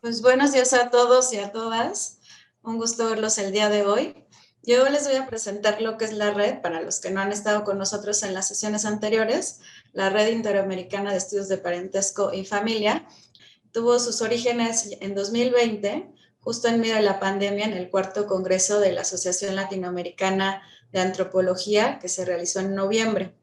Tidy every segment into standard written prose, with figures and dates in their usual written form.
Pues buenos días a todos y a todas. Un gusto verlos el día de hoy. Yo les voy a presentar lo que es la red, para los que no han estado con nosotros en las sesiones anteriores. La Red Interamericana de Estudios de Parentesco y Familia tuvo sus orígenes en 2020, justo en medio de la pandemia, en el cuarto congreso de la Asociación Latinoamericana de Antropología, que se realizó en noviembre.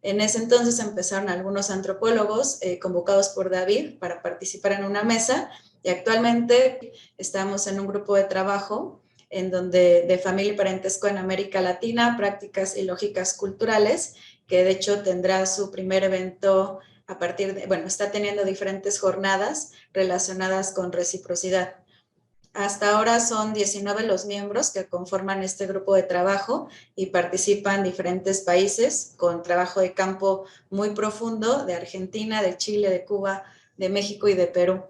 En ese entonces empezaron algunos antropólogos convocados por David para participar en una mesa, y actualmente estamos en un grupo de trabajo en donde de familia y parentesco en América Latina, prácticas y lógicas culturales, que de hecho tendrá su primer evento a partir de, bueno, está teniendo diferentes jornadas relacionadas con reciprocidad. Hasta ahora son 19 los miembros que conforman este grupo de trabajo y participan en diferentes países con trabajo de campo muy profundo de Argentina, de Chile, de Cuba, de México y de Perú.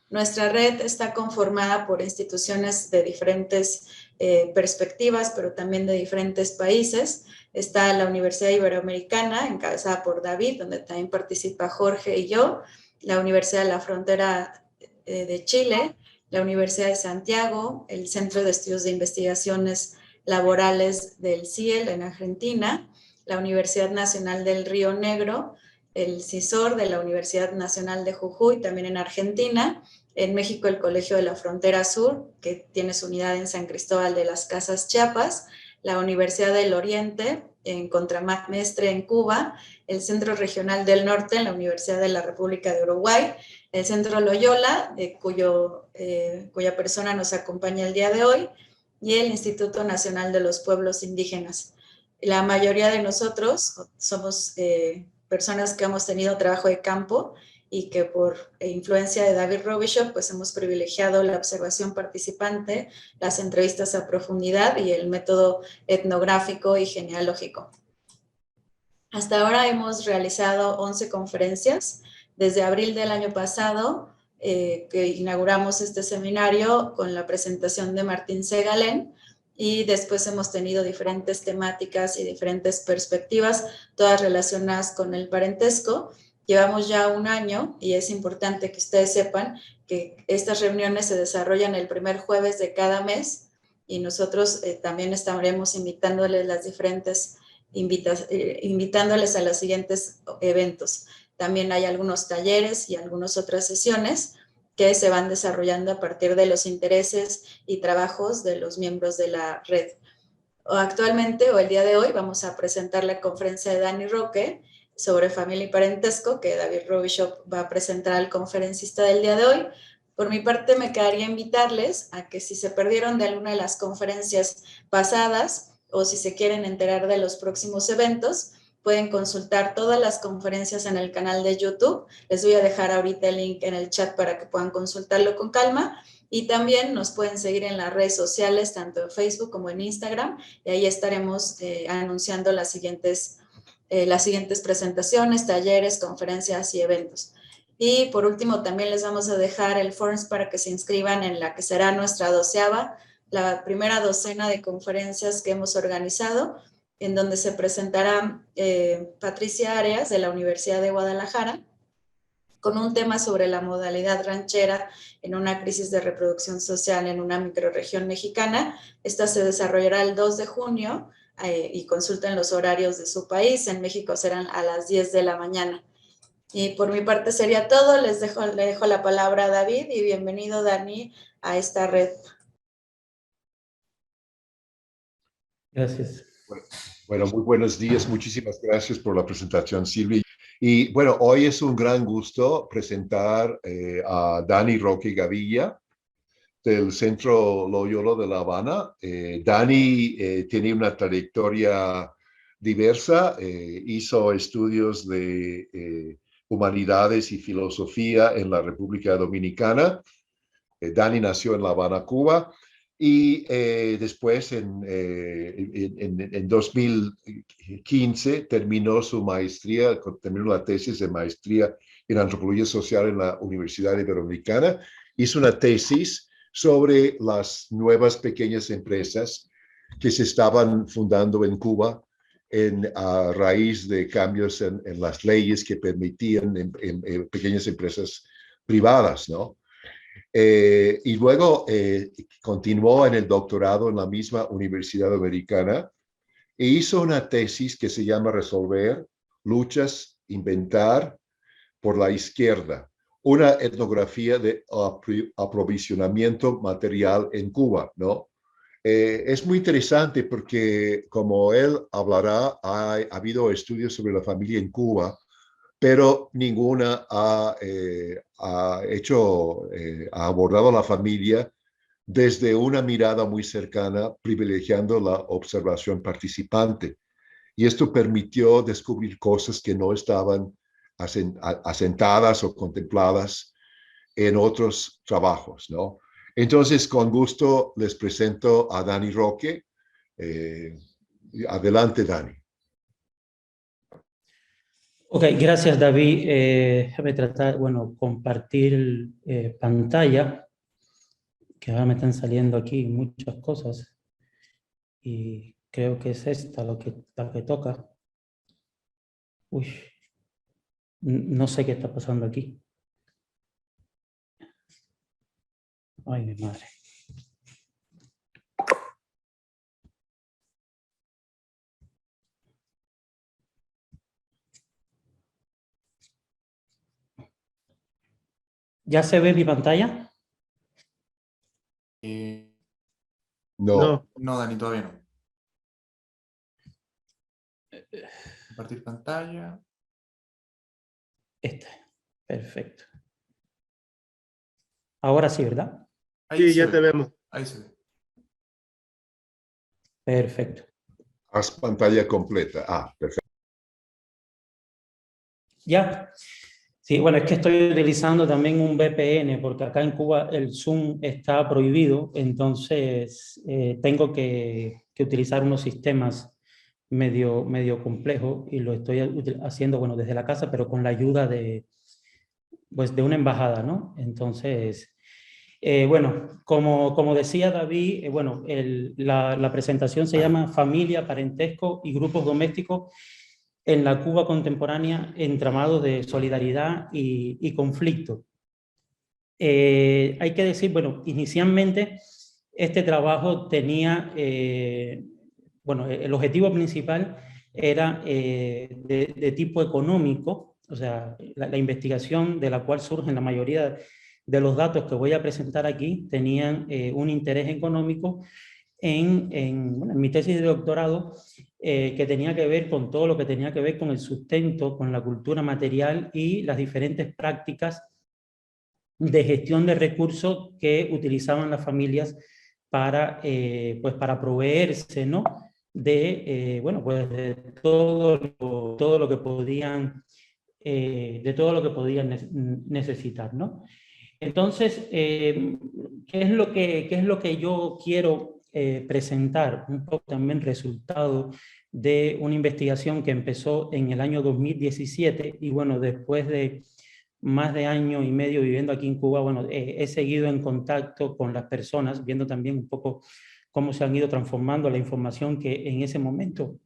Nuestra red está conformada por instituciones de diferentes perspectivas, pero también de diferentes países. Está la Universidad Iberoamericana, encabezada por David, donde también participa Jorge y yo, la Universidad de la Frontera de Chile, la Universidad de Santiago, el Centro de Estudios de Investigaciones Laborales del CIEL en Argentina, la Universidad Nacional del Río Negro, el CISOR de la Universidad Nacional de Jujuy, también en Argentina, en México el Colegio de la Frontera Sur, que tiene su unidad en San Cristóbal de las Casas, Chiapas, la Universidad del Oriente, en Contramestre en Cuba, el Centro Regional del Norte en la Universidad de la República de Uruguay, el Centro Loyola, cuya persona nos acompaña el día de hoy, y el Instituto Nacional de los Pueblos Indígenas. La mayoría de nosotros somos personas que hemos tenido trabajo de campo y que por influencia de David Robichaud, pues hemos privilegiado la observación participante, las entrevistas a profundidad y el método etnográfico y genealógico. Hasta ahora hemos realizado 11 conferencias. Desde abril del año pasado, que inauguramos este seminario con la presentación de Martín Segalén, y después hemos tenido diferentes temáticas y diferentes perspectivas, todas relacionadas con el parentesco. Llevamos ya un año y es importante que ustedes sepan que estas reuniones se desarrollan el primer jueves de cada mes, y nosotros también estaremos invitándoles las diferentes invitándoles a los siguientes eventos. También hay algunos talleres y algunas otras sesiones que se van desarrollando a partir de los intereses y trabajos de los miembros de la red. Actualmente, o el día de hoy, vamos a presentar la conferencia de Dani Roque sobre familia y parentesco, que David Robichaud va a presentar al conferencista del día de hoy. Por mi parte, me quedaría invitarles a que si se perdieron de alguna de las conferencias pasadas o si se quieren enterar de los próximos eventos, pueden consultar todas las conferencias en el canal de YouTube. Les voy a dejar ahorita el link en el chat para que puedan consultarlo con calma. Y también nos pueden seguir en las redes sociales, tanto en Facebook como en Instagram, y ahí estaremos anunciando las siguientes presentaciones, talleres, conferencias y eventos. Y por último, también les vamos a dejar el forms para que se inscriban en la que será nuestra la primera docena de conferencias que hemos organizado, en donde se presentará Patricia Arias de la Universidad de Guadalajara, con un tema sobre la modalidad ranchera en una crisis de reproducción social en una microrregión mexicana. Esta se desarrollará el 2 de junio y consulten los horarios de su país. En México serán a las 10 de la mañana. Y por mi parte sería todo. Le dejo la palabra a David y bienvenido, Dani, a esta red. Gracias. Bueno, muy buenos días. Muchísimas gracias por la presentación, Silvia. Y bueno, hoy es un gran gusto presentar a Dani Roque Gavilla del Centro Loyola de La Habana. Dani tiene una trayectoria diversa, hizo estudios de humanidades y filosofía en la República Dominicana. Dani nació en La Habana, Cuba. Y después, en 2015, terminó su maestría, terminó la tesis de maestría en antropología social en la Universidad Iberoamericana. Hizo una tesis sobre las nuevas pequeñas empresas que se estaban fundando en Cuba a raíz de cambios en las leyes que permitían pequeñas empresas privadas, ¿no? Y luego continuó en el doctorado en la misma Universidad Americana e hizo una tesis que se llama Resolver, luchas, inventar por la izquierda, una etnografía de aprovisionamiento material en Cuba, ¿no? Es muy interesante porque, como él hablará, ha habido estudios sobre la familia en Cuba, pero ninguna ha abordado a la familia desde una mirada muy cercana, privilegiando la observación participante. Y esto permitió descubrir cosas que no estaban asentadas o contempladas en otros trabajos, ¿no? Entonces, con gusto les presento a Dani Roque. Eh, Adelante, Dani. Ok, gracias David. Déjame tratar, bueno, compartir pantalla, que ahora me están saliendo aquí muchas cosas y creo que es esta la que toca. Uy, no sé qué está pasando aquí. Ay, mi madre. ¿Ya se ve mi pantalla? No. No, Dani, todavía no. Compartir pantalla. Esta, perfecto. Ahora sí, ¿verdad? Ahí Sí, se ya ve. te vemos. Ahí se ve. Perfecto. Haz pantalla completa. Ah, perfecto. ¿Ya? Sí, bueno, es que estoy utilizando también un VPN porque acá en Cuba el Zoom está prohibido, entonces tengo que utilizar unos sistemas medio complejos y lo estoy haciendo, bueno, desde la casa, pero con la ayuda pues, de una embajada, ¿no? Entonces, bueno, como decía David, bueno, la presentación se llama Familia, Parentesco y Grupos Domésticos en la Cuba contemporánea, entramados de solidaridad y conflicto. Hay que decir, bueno, inicialmente este trabajo tenía, bueno, el objetivo principal era de tipo económico, o sea, la investigación de la cual surgen la mayoría de los datos que voy a presentar aquí tenían un interés económico bueno, en mi tesis de doctorado, que tenía que ver con todo lo que tenía que ver con el sustento, con la cultura material y las diferentes prácticas de gestión de recursos que utilizaban las familias para, pues para proveerse, ¿no? Bueno, pues de todo lo que podían, de todo lo que podían necesitar, ¿no? Entonces, ¿qué es lo que yo quiero presentar? Un poco también resultado de una investigación que empezó en el año 2017 y bueno, después de más de año y medio viviendo aquí en Cuba, bueno, he seguido en contacto con las personas, viendo también un poco cómo se han ido transformando la información que en ese momento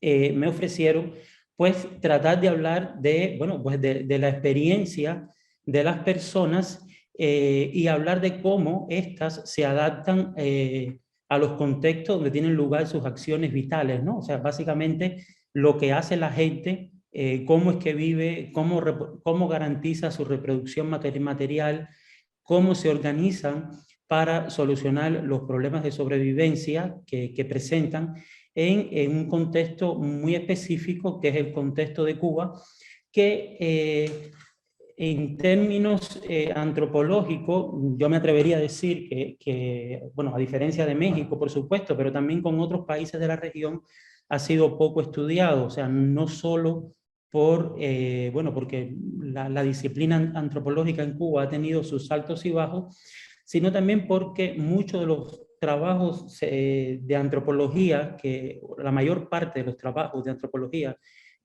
me ofrecieron, pues tratar de hablar de, bueno, pues de la experiencia de las personas y hablar de cómo éstas se adaptan a los contextos donde tienen lugar sus acciones vitales, ¿no? O sea, básicamente lo que hace la gente, cómo es que vive, cómo garantiza su reproducción material, cómo se organizan para solucionar los problemas de sobrevivencia que presentan en un contexto muy específico, que es el contexto de Cuba, que en términos antropológicos, yo me atrevería a decir bueno, a diferencia de México, por supuesto, pero también con otros países de la región, ha sido poco estudiado, o sea, no solo bueno, porque la disciplina antropológica en Cuba ha tenido sus altos y bajos, sino también porque muchos de los trabajos de antropología, la mayor parte de los trabajos de antropología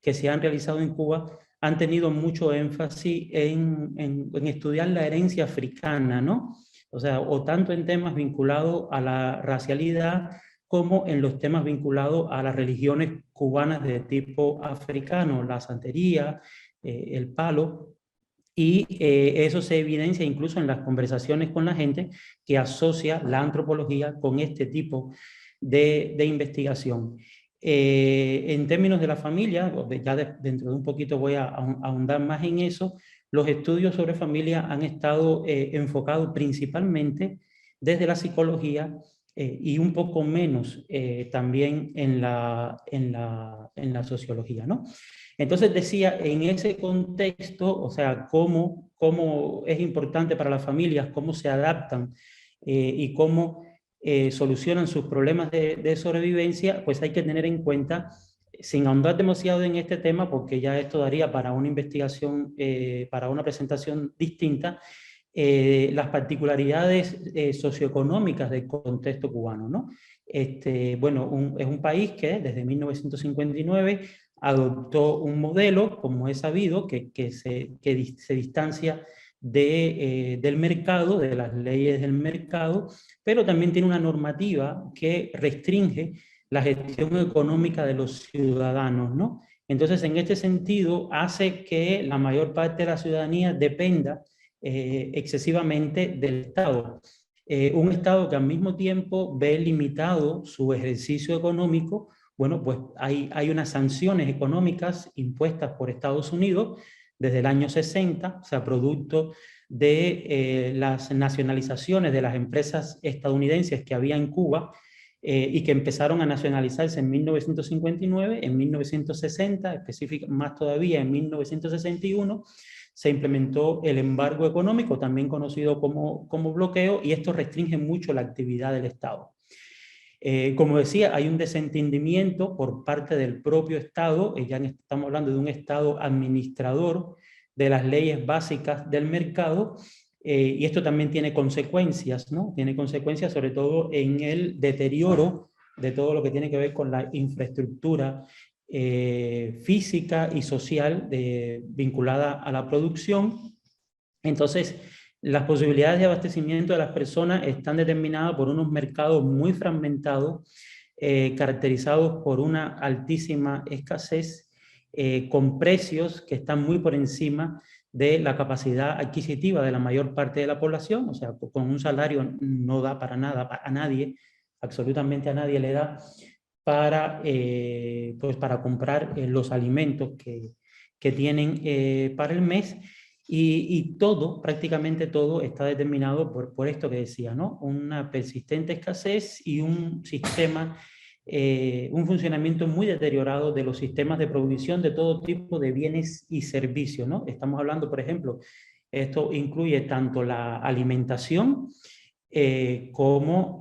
que se han realizado en Cuba, han tenido mucho énfasis en estudiar la herencia africana, ¿no? O sea, o tanto en temas vinculados a la racialidad como en los temas vinculados a las religiones cubanas de tipo africano, la santería, el palo. Y eso se evidencia incluso en las conversaciones con la gente que asocia la antropología con este tipo de investigación. En términos de la familia, ya dentro de un poquito voy a ahondar más en eso, los estudios sobre familia han estado enfocados principalmente desde la psicología y un poco menos también en la sociología, ¿no? Entonces decía, en ese contexto, o sea, cómo es importante para las familias, cómo se adaptan y cómo solucionan sus problemas de sobrevivencia, pues hay que tener en cuenta, sin ahondar demasiado en este tema, porque ya esto daría para una investigación, para una presentación distinta, las particularidades socioeconómicas del contexto cubano, ¿no? Bueno, es un país que desde 1959 adoptó un modelo, como es sabido, que se distancia del mercado, de las leyes del mercado, pero también tiene una normativa que restringe la gestión económica de los ciudadanos, ¿no? Entonces, en este sentido, hace que la mayor parte de la ciudadanía dependa excesivamente del Estado. Un Estado que al mismo tiempo ve limitado su ejercicio económico. Bueno, pues hay unas sanciones económicas impuestas por Estados Unidos desde el año 60, o sea, producto de las nacionalizaciones de las empresas estadounidenses que había en Cuba y que empezaron a nacionalizarse en 1959, en 1960, específicamente más todavía en 1961, se implementó el embargo económico, también conocido como bloqueo, y esto restringe mucho la actividad del Estado. Como decía, hay un desentendimiento por parte del propio Estado, ya estamos hablando de un Estado administrador de las leyes básicas del mercado, y esto también tiene consecuencias, ¿no? Tiene consecuencias sobre todo en el deterioro de todo lo que tiene que ver con la infraestructura física y social vinculada a la producción. Entonces, las posibilidades de abastecimiento de las personas están determinadas por unos mercados muy fragmentados, caracterizados por una altísima escasez, con precios que están muy por encima de la capacidad adquisitiva de la mayor parte de la población. O sea, con un salario no da para nada, a nadie, absolutamente a nadie le da pues para comprar los alimentos que tienen para el mes. Y todo, prácticamente todo, está determinado por esto que decía, ¿no? Una persistente escasez y un sistema, un funcionamiento muy deteriorado de los sistemas de provisión de todo tipo de bienes y servicios, ¿no? Estamos hablando, por ejemplo, esto incluye tanto la alimentación como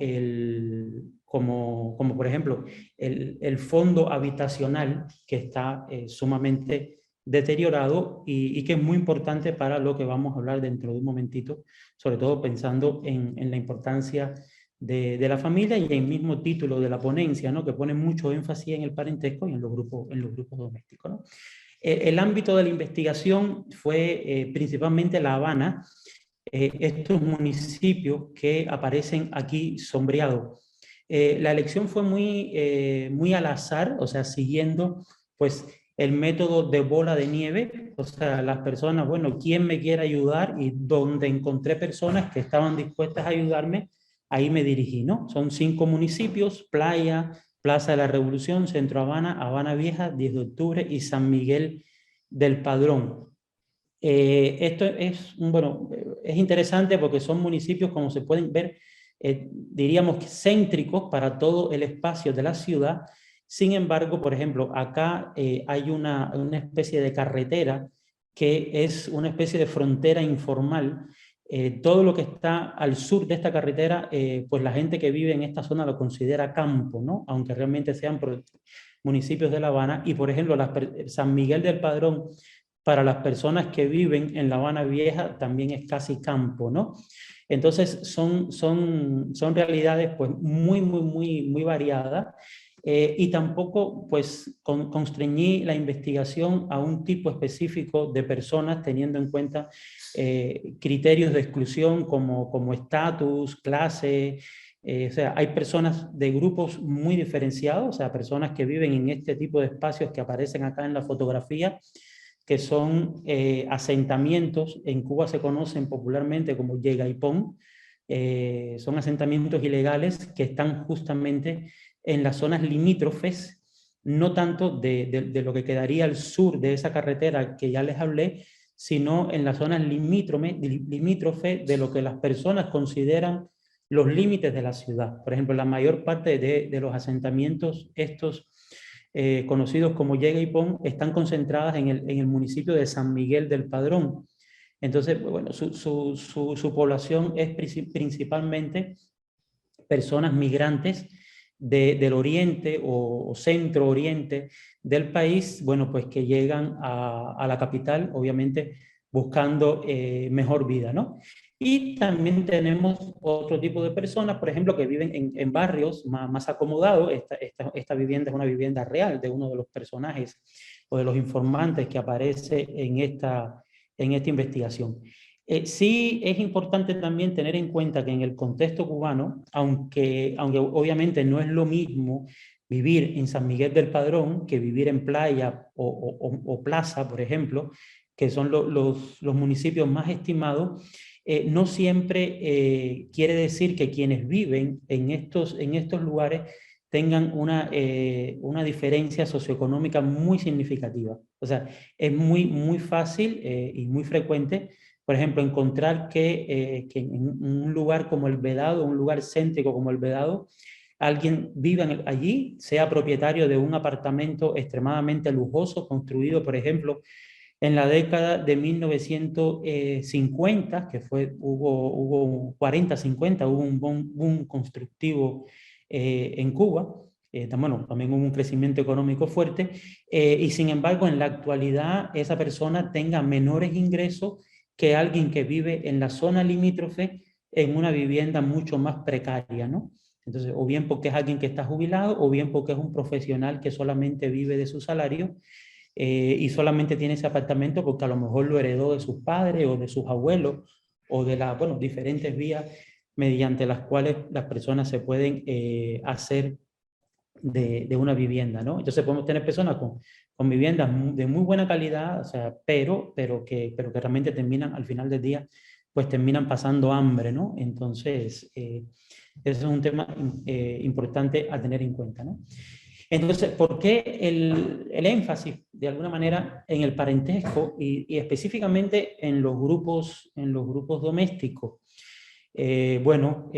por ejemplo, el fondo habitacional, que está sumamente deteriorado y que es muy importante para lo que vamos a hablar dentro de un momentito, sobre todo pensando en la importancia de la familia y el mismo título de la ponencia, ¿no? Que pone mucho énfasis en el parentesco y en los grupos domésticos, ¿no? El ámbito de la investigación fue principalmente La Habana, estos municipios que aparecen aquí sombreados. La elección fue muy al azar, o sea, siguiendo pues el método de bola de nieve, o sea, las personas, bueno, ¿quién me quiere ayudar? Y donde encontré personas que estaban dispuestas a ayudarme, ahí me dirigí, ¿no? Son 5 municipios: Playa, Plaza de la Revolución, Centro Habana, Habana Vieja, 10 de octubre y San Miguel del Padrón. Esto es, bueno, es interesante porque son municipios, como se pueden ver, diríamos que céntricos para todo el espacio de la ciudad. Sin embargo, por ejemplo, acá hay una especie de carretera que es una especie de frontera informal. Todo lo que está al sur de esta carretera, pues la gente que vive en esta zona lo considera campo, ¿no? Aunque realmente sean municipios de La Habana. Y por ejemplo, San Miguel del Padrón, para las personas que viven en La Habana Vieja, también es casi campo, ¿no? Entonces son realidades pues muy variadas, y tampoco pues constreñí la investigación a un tipo específico de personas, teniendo en cuenta criterios de exclusión como estatus, clase. O sea, hay personas de grupos muy diferenciados, o sea, personas que viven en este tipo de espacios que aparecen acá en la fotografía, que son asentamientos, en Cuba se conocen popularmente como Yegaipón, son asentamientos ilegales que están justamente en las zonas limítrofes, no tanto de lo que quedaría al sur de esa carretera que ya les hablé, sino en las zonas limítrofes de lo que las personas consideran los límites de la ciudad. Por ejemplo, la mayor parte de los asentamientos estos conocidos como Yegaipón están concentradas en el municipio de San Miguel del Padrón. Entonces, bueno, su población es principalmente personas migrantes del oriente o centro oriente del país, bueno, pues que llegan a la capital, obviamente buscando mejor vida, ¿no? Y también tenemos otro tipo de personas, por ejemplo, que viven en barrios más acomodados. Esta vivienda es una vivienda real de uno de los personajes o de los informantes que aparece en esta investigación. Sí es importante también tener en cuenta que en el contexto cubano, aunque obviamente no es lo mismo vivir en San Miguel del Padrón que vivir en Playa o Plaza, por ejemplo, que son los municipios más estimados, no siempre quiere decir que quienes viven en estos lugares tengan una diferencia socioeconómica muy significativa. O sea, es muy fácil y muy frecuente, por ejemplo, encontrar que en un lugar como el Vedado, un lugar céntrico como el Vedado, alguien viva allí, sea propietario de un apartamento extremadamente lujoso, construido, por ejemplo, en la década de 1950, que hubo 40, 50, hubo un boom constructivo en Cuba. Bueno, también hubo un crecimiento económico fuerte, y sin embargo en la actualidad esa persona tenga menores ingresos que alguien que vive en la zona limítrofe en una vivienda mucho más precaria, ¿no? Entonces, o bien porque es alguien que está jubilado, o bien porque es un profesional que solamente vive de su salario, y solamente tiene ese apartamento porque a lo mejor lo heredó de sus padres o de sus abuelos, o de las, bueno, diferentes vías mediante las cuales las personas se pueden hacer de una vivienda, ¿no? Entonces podemos tener personas con viviendas de muy buena calidad, o sea, pero que realmente terminan, al final del día, pues terminan pasando hambre, ¿no? Entonces, ese es un tema importante a tener en cuenta, ¿no? Entonces, ¿por qué el énfasis, de alguna manera, en el parentesco y específicamente en los grupos domésticos? Bueno,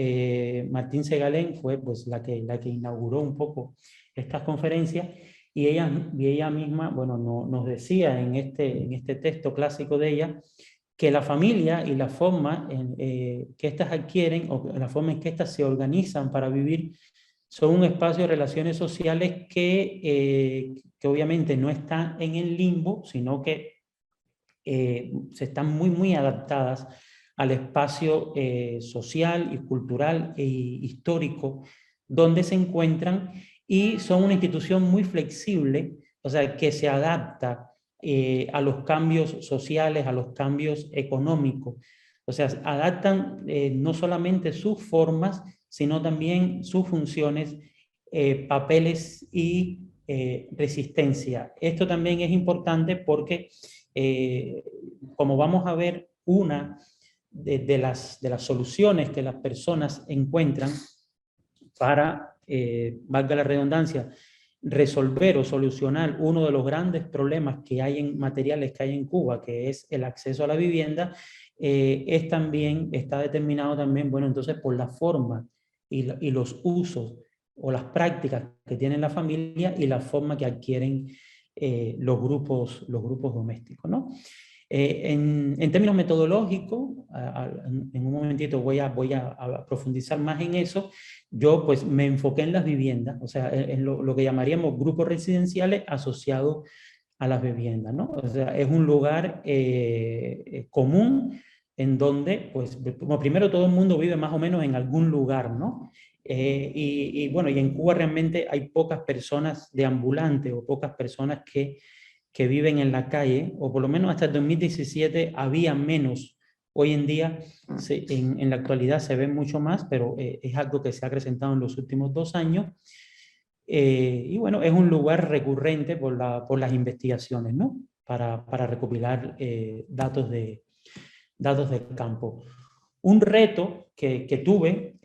Martín Segalén fue pues la que inauguró un poco estas conferencias, y ella misma, bueno, nos decía en este texto clásico de ella, que la familia y la forma que éstas adquieren, o la forma en que éstas se organizan para vivir, son un espacio de relaciones sociales que obviamente no están en el limbo, sino que se están muy adaptadas al espacio social y cultural e histórico donde se encuentran, y son una institución muy flexible, o sea, que se adapta a los cambios sociales, a los cambios económicos. O sea, adaptan no solamente sus formas, sino también sus funciones, papeles y resistencia. Esto también es importante porque, como vamos a ver, una de las soluciones que las personas encuentran para, valga la redundancia, resolver o solucionar uno de los grandes problemas que hay en materiales que hay en Cuba, que es el acceso a la vivienda, está determinado también, bueno, entonces por la forma y los usos o las prácticas que tienen la familia y la forma que adquieren los grupos domésticos, ¿no? En términos metodológicos, en un momentito voy a profundizar más en eso. Yo pues me enfoqué en las viviendas, o sea, en lo que llamaríamos grupos residenciales asociados a las viviendas, ¿no? O sea, es un lugar común en donde, pues, como primero todo el mundo vive más o menos en algún lugar, ¿no? Bueno, y en Cuba realmente hay pocas personas deambulantes o pocas personas que viven en la calle, o por lo menos hasta el 2017 había menos. Hoy en día, en la actualidad se ve mucho más, pero es algo que se ha acrecentado en los últimos 2 años. Y bueno, es un lugar recurrente por las investigaciones, ¿no? para recopilar datos del campo. Un reto que tuve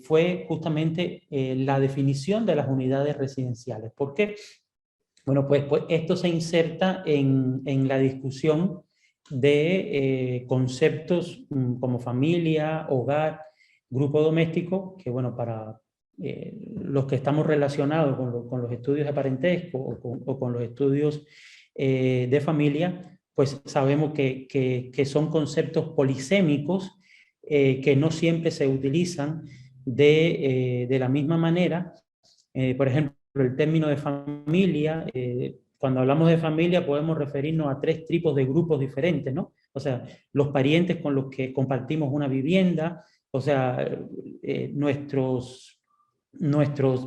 fue justamente la definición de las unidades residenciales. ¿Por qué? Bueno, pues esto se inserta en la discusión de conceptos como familia, hogar, grupo doméstico, que bueno, para los que estamos relacionados con los estudios de parentesco o con los estudios de familia, pues sabemos que son conceptos polisémicos que no siempre se utilizan de la misma manera. Por ejemplo, el término de familia, cuando hablamos de familia podemos referirnos a 3 tipos de grupos diferentes, ¿no? O sea, los parientes con los que compartimos una vivienda, o sea, nuestros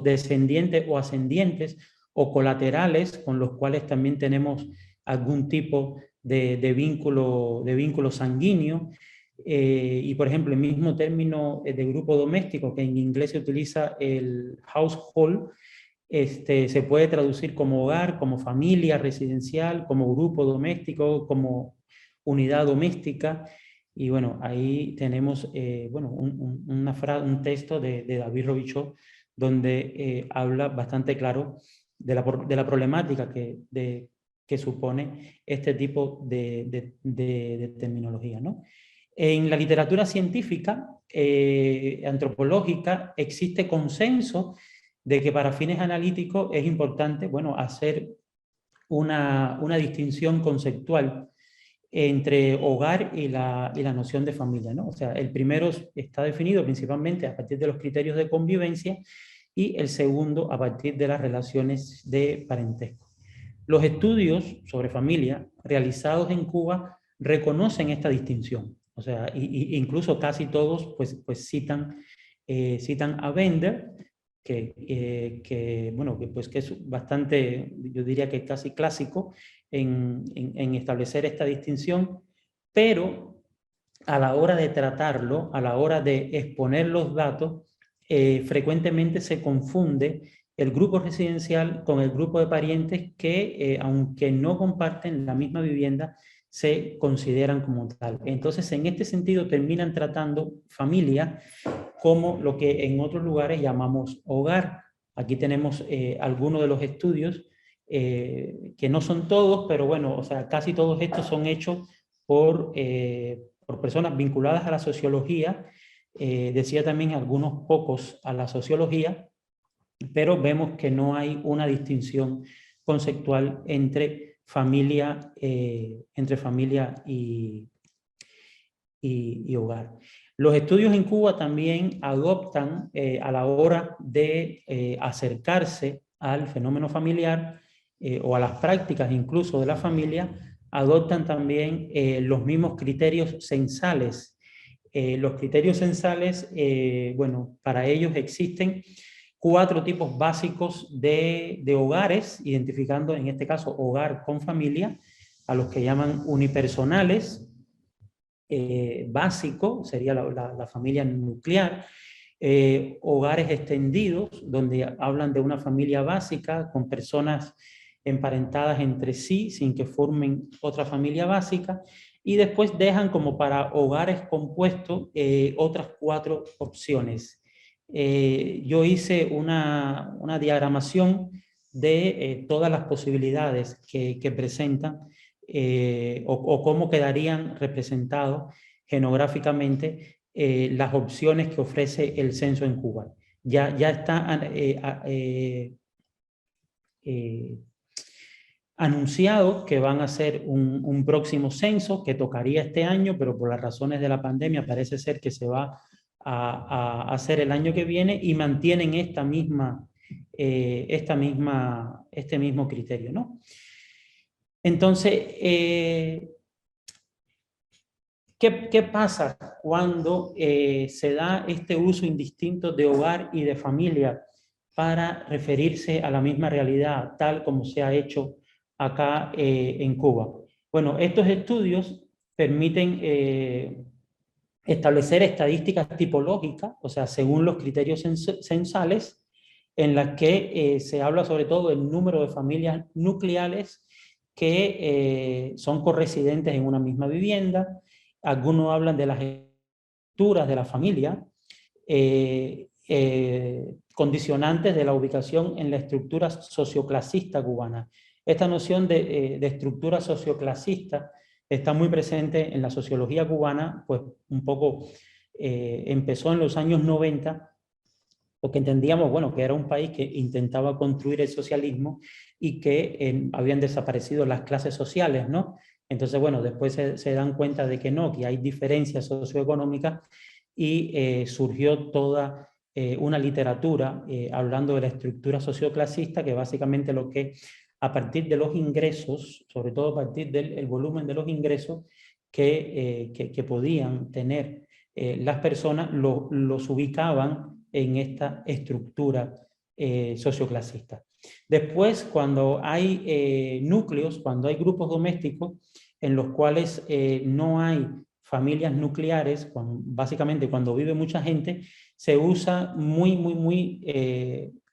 descendientes o ascendientes o colaterales con los cuales también tenemos algún tipo de vínculo sanguíneo. Y por ejemplo, el mismo término de grupo doméstico, que en inglés se utiliza el household, se puede traducir como hogar, como familia residencial, como grupo doméstico, como unidad doméstica. Y bueno, ahí tenemos bueno, un texto de David Robichaud, donde habla bastante claro de la problemática que supone este tipo de terminología, ¿no? En la literatura científica, antropológica, existe consenso de que para fines analíticos es importante, bueno, hacer una distinción conceptual entre hogar y la noción de familia, ¿no? O sea, el primero está definido principalmente a partir de los criterios de convivencia y el segundo a partir de las relaciones de parentesco. Los estudios sobre familia realizados en Cuba reconocen esta distinción. O sea, incluso casi todos pues citan a Bender, bueno, que es bastante, yo diría que casi clásico en establecer esta distinción, pero a la hora de tratarlo, a la hora de exponer los datos, frecuentemente se confunde el grupo residencial con el grupo de parientes que, aunque no comparten la misma vivienda, se consideran como tal. Entonces, en este sentido, terminan tratando familia como lo que en otros lugares llamamos hogar. Aquí tenemos algunos de los estudios, que no son todos, pero bueno, o sea, casi todos estos son hechos por personas vinculadas a la sociología, decía también algunos pocos a la sociología, pero vemos que no hay una distinción conceptual entre familia y hogar. Los estudios en Cuba también adoptan, a la hora de acercarse al fenómeno familiar o a las prácticas incluso de la familia, adoptan también los mismos criterios censales. Los criterios censales, bueno, para ellos existen 4 tipos básicos de hogares, identificando en este caso hogar con familia, a los que llaman unipersonales. Básico sería la familia nuclear, hogares extendidos, donde hablan de una familia básica con personas emparentadas entre sí sin que formen otra familia básica, y después dejan como para hogares compuestos otras 4 opciones. Yo hice una diagramación de todas las posibilidades que presentan o cómo quedarían representados genográficamente las opciones que ofrece el censo en Cuba. Ya está anunciado que van a hacer un próximo censo que tocaría este año, pero por las razones de la pandemia parece ser que se va a hacer el año que viene, y mantienen este mismo criterio, ¿no? Entonces, ¿qué pasa cuando se da este uso indistinto de hogar y de familia para referirse a la misma realidad, tal como se ha hecho acá en Cuba? Bueno, estos estudios permiten establecer estadísticas tipológicas, o sea, según los criterios censales, en las que se habla sobre todo del número de familias nucleares que son corresidentes en una misma vivienda. Algunos hablan de las estructuras de la familia, condicionantes de la ubicación en la estructura socioclasista cubana. Esta noción de estructura socioclasista está muy presente en la sociología cubana, pues un poco empezó en los años 90, porque entendíamos, bueno, que era un país que intentaba construir el socialismo y que habían desaparecido las clases sociales, ¿no? Entonces, bueno, después se dan cuenta de que no, que hay diferencias socioeconómicas y surgió toda una literatura hablando de la estructura socioclasista, que básicamente lo que a partir de los ingresos, sobre todo a partir del volumen de los ingresos que podían tener las personas, los ubicaban en esta estructura socioclasista. Después, cuando hay núcleos, cuando hay grupos domésticos en los cuales no hay familias nucleares, básicamente cuando vive mucha gente, se usa muy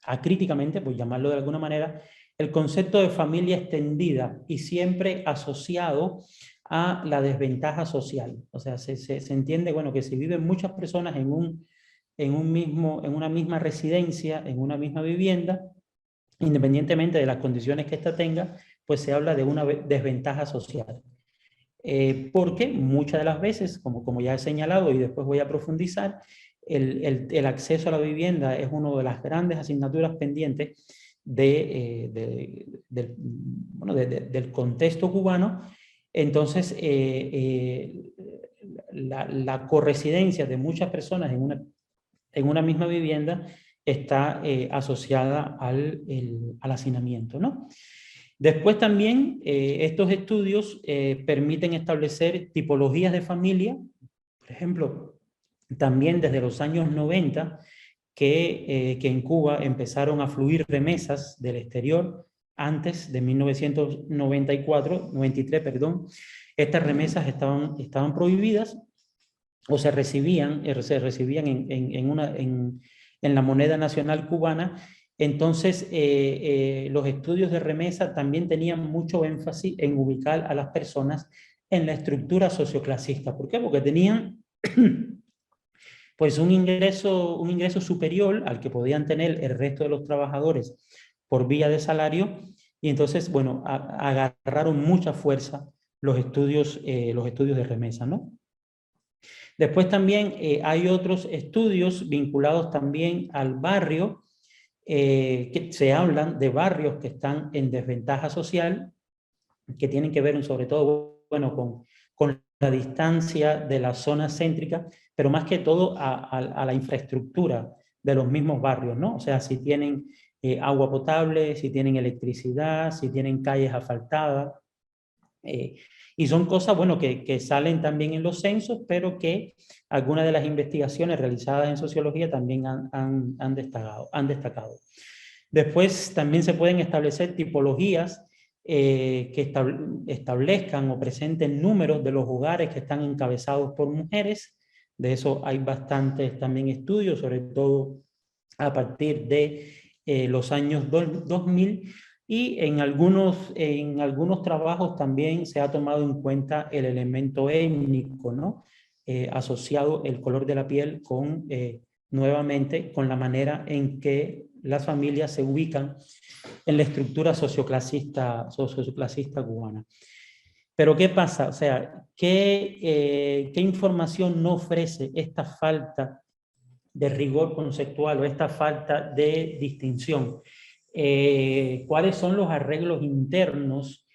acríticamente, por llamarlo de alguna manera, el concepto de familia extendida y siempre asociado a la desventaja social. O sea, se entiende, bueno, que si viven muchas personas en una misma residencia, en una misma vivienda, independientemente de las condiciones que ésta tenga, pues se habla de una desventaja social. Porque muchas de las veces, como ya he señalado y después voy a profundizar, el acceso a la vivienda es una de las grandes asignaturas pendientes del contexto cubano. Entonces, la corresidencia de muchas personas en una misma vivienda está asociada al hacinamiento, ¿no? Después también estos estudios permiten establecer tipologías de familia, por ejemplo, también desde los años 90, que en Cuba empezaron a fluir remesas del exterior. Antes de 1993, perdón, estas remesas estaban prohibidas o se recibían en la moneda nacional cubana. Entonces, los estudios de remesa también tenían mucho énfasis en ubicar a las personas en la estructura socioclasista. ¿Por qué? Porque tenían pues un ingreso superior al que podían tener el resto de los trabajadores por vía de salario, y entonces, bueno, agarraron mucha fuerza los estudios de remesa, ¿no? Después también hay otros estudios vinculados también al barrio, que se hablan de barrios que están en desventaja social, que tienen que ver sobre todo, bueno, con la distancia de la zona céntrica, pero más que todo a la infraestructura de los mismos barrios, ¿no? O sea, si tienen agua potable, si tienen electricidad, si tienen calles asfaltadas. Y son cosas, bueno, que salen también en los censos, pero que algunas de las investigaciones realizadas en sociología también han destacado. Después también se pueden establecer tipologías que establezcan o presenten números de los hogares que están encabezados por mujeres. De eso hay bastantes también estudios, sobre todo a partir de los años 2000, y en algunos trabajos también se ha tomado en cuenta el elemento étnico, ¿no? Asociado el color de la piel nuevamente con la manera en que las familias se ubican en la estructura socioclasista cubana. Pero ¿qué pasa? O sea, ¿qué información no ofrece esta falta de rigor conceptual o esta falta de distinción? ¿Cuáles son los arreglos internos?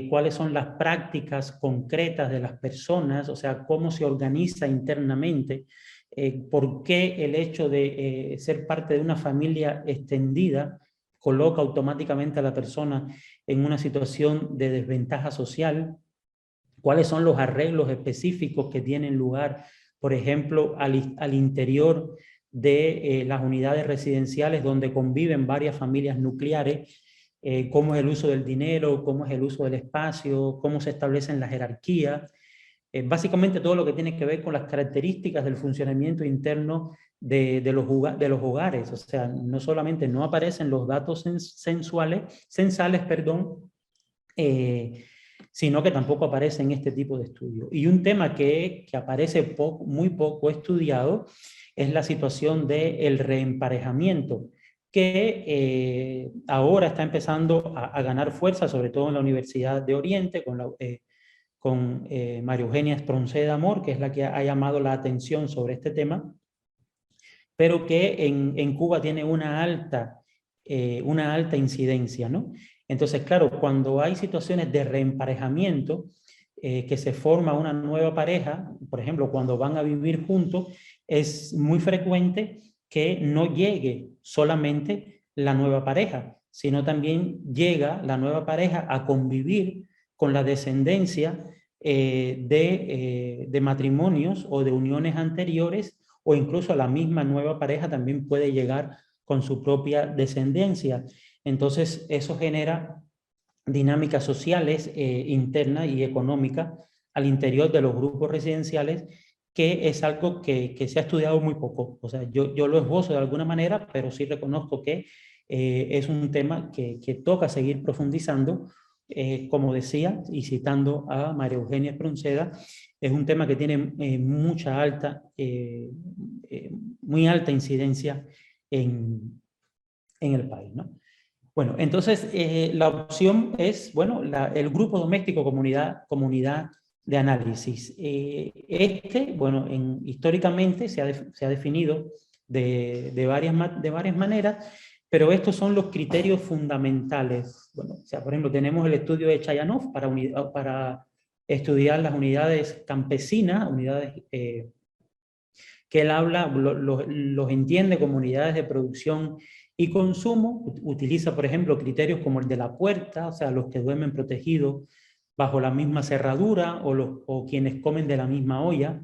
¿Cuáles son las prácticas concretas de las personas? O sea, ¿cómo se organiza internamente? ¿Por qué el hecho de ser parte de una familia extendida coloca automáticamente a la persona en una situación de desventaja social? ¿Cuáles son los arreglos específicos que tienen lugar, por ejemplo, al interior de las unidades residenciales donde conviven varias familias nucleares? ¿Cómo es el uso del dinero? ¿Cómo es el uso del espacio? ¿Cómo se establecen las jerarquías? Básicamente todo lo que tiene que ver con las características del funcionamiento interno de los hogares. O sea, no solamente no aparecen los datos censales, sino que tampoco aparece en este tipo de estudios. Y un tema que aparece muy poco estudiado es la situación del reemparejamiento, que ahora está empezando a ganar fuerza, sobre todo en la Universidad de Oriente, con María Eugenia Espronceda Amor, que es la que ha llamado la atención sobre este tema, pero que en Cuba tiene una alta incidencia, ¿no? Entonces, claro, cuando hay situaciones de reemparejamiento, que se forma una nueva pareja, por ejemplo, cuando van a vivir juntos, es muy frecuente que no llegue solamente la nueva pareja, sino también llega la nueva pareja a convivir con la descendencia de matrimonios o de uniones anteriores, o incluso la misma nueva pareja también puede llegar con su propia descendencia. Entonces, eso genera dinámicas sociales internas y económicas al interior de los grupos residenciales, que es algo que se ha estudiado muy poco. O sea, yo lo esbozo de alguna manera, pero sí reconozco que es un tema que toca seguir profundizando. Como decía, y citando a María Eugenia Espronceda, es un tema que tiene muy alta incidencia en el país, ¿no? Bueno, entonces la opción es, bueno, el grupo doméstico comunidad de análisis. Bueno, históricamente se ha definido de varias maneras, pero estos son los criterios fundamentales. Bueno, o sea, por ejemplo, tenemos el estudio de Chayanov para estudiar las unidades campesinas, unidades que él habla, los entiende como unidades de producción y consumo. Utiliza, por ejemplo, criterios como el de la puerta, o sea, los que duermen protegidos bajo la misma cerradura, o quienes comen de la misma olla.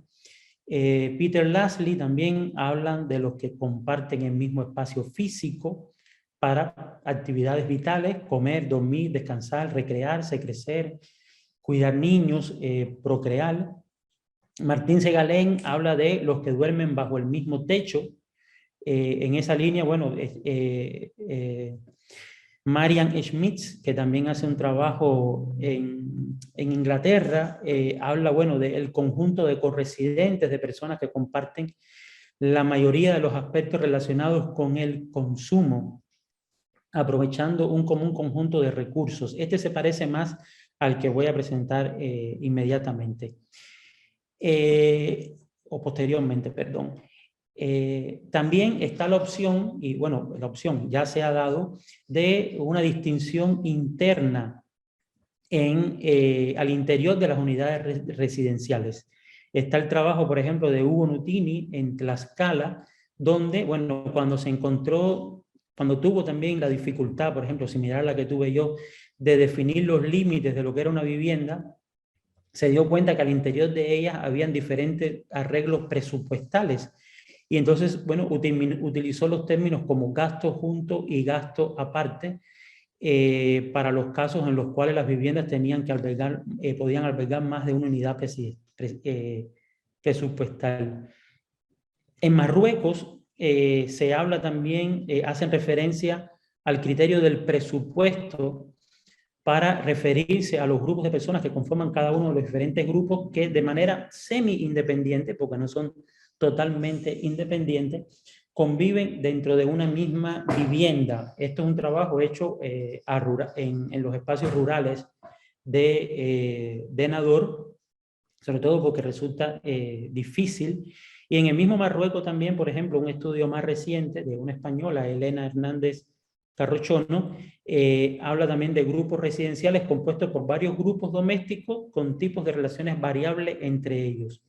Peter Lasley también hablan de los que comparten el mismo espacio físico para actividades vitales: comer, dormir, descansar, recrearse, crecer, cuidar niños, procrear. Martín Segalén habla de los que duermen bajo el mismo techo. En esa línea, bueno, Marian Schmitz, que también hace un trabajo en Inglaterra, habla, bueno, del conjunto de corresidentes, de personas que comparten la mayoría de los aspectos relacionados con el consumo, aprovechando un común conjunto de recursos. Este se parece más al que voy a presentar inmediatamente. O posteriormente, perdón. También está la opción, y bueno, la opción ya se ha dado, de una distinción interna al interior de las unidades residenciales. Está el trabajo, por ejemplo, de Hugo Nutini en Tlaxcala, donde, bueno, cuando tuvo también la dificultad, por ejemplo, similar a la que tuve yo, de definir los límites de lo que era una vivienda, se dio cuenta que al interior de ellas habían diferentes arreglos presupuestales. Y entonces, bueno, utilizó los términos como gasto junto y gasto aparte para los casos en los cuales las viviendas podían albergar más de una unidad presupuestal. En Marruecos se habla también, hacen referencia al criterio del presupuesto para referirse a los grupos de personas que conforman cada uno de los diferentes grupos, que de manera semi-independiente, porque no son totalmente independientes, conviven dentro de una misma vivienda. Esto es un trabajo hecho en los espacios rurales de Nador, sobre todo porque resulta difícil. Y en el mismo Marruecos también, por ejemplo, un estudio más reciente de una española, Elena Hernández Carrochono, habla también de grupos residenciales compuestos por varios grupos domésticos con tipos de relaciones variables entre ellos,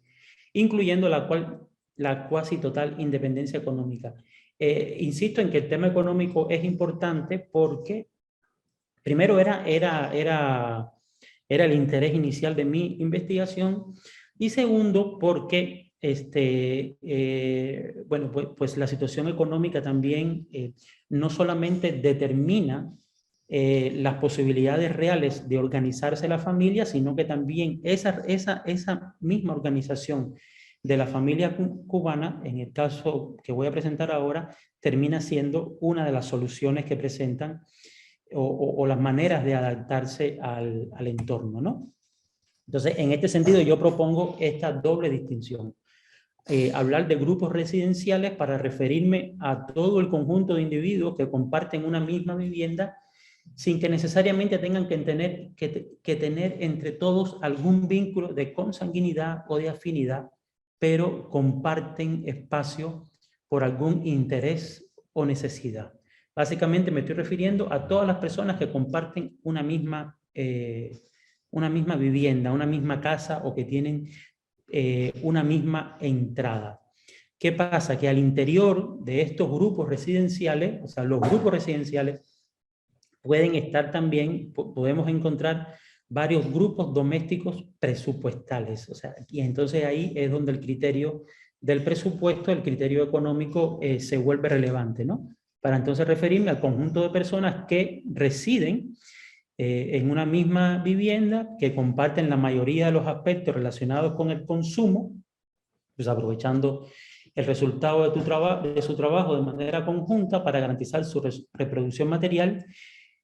incluyendo la cuasi total independencia económica. Insisto en que el tema económico es importante porque primero era el interés inicial de mi investigación, y segundo porque bueno, pues la situación económica también no solamente determina las posibilidades reales de organizarse la familia, sino que también esa misma organización de la familia cubana, en el caso que voy a presentar ahora, termina siendo una de las soluciones que presentan o las maneras de adaptarse al entorno, ¿no? Entonces, en este sentido, yo propongo esta doble distinción. Hablar de grupos residenciales para referirme a todo el conjunto de individuos que comparten una misma vivienda sin que necesariamente tengan que tener entre todos algún vínculo de consanguinidad o de afinidad, pero comparten espacio por algún interés o necesidad. Básicamente me estoy refiriendo a todas las personas que comparten una misma vivienda, una misma casa, o que tienen una misma entrada. ¿Qué pasa? Que al interior de estos grupos residenciales, o sea, los grupos residenciales pueden estar también, podemos encontrar varios grupos domésticos presupuestales, o sea, y entonces ahí es donde el criterio del presupuesto, el criterio económico se vuelve relevante, ¿no? Para entonces referirme al conjunto de personas que residen en una misma vivienda, que comparten la mayoría de los aspectos relacionados con el consumo, pues aprovechando el resultado de su trabajo de manera conjunta para garantizar su reproducción material,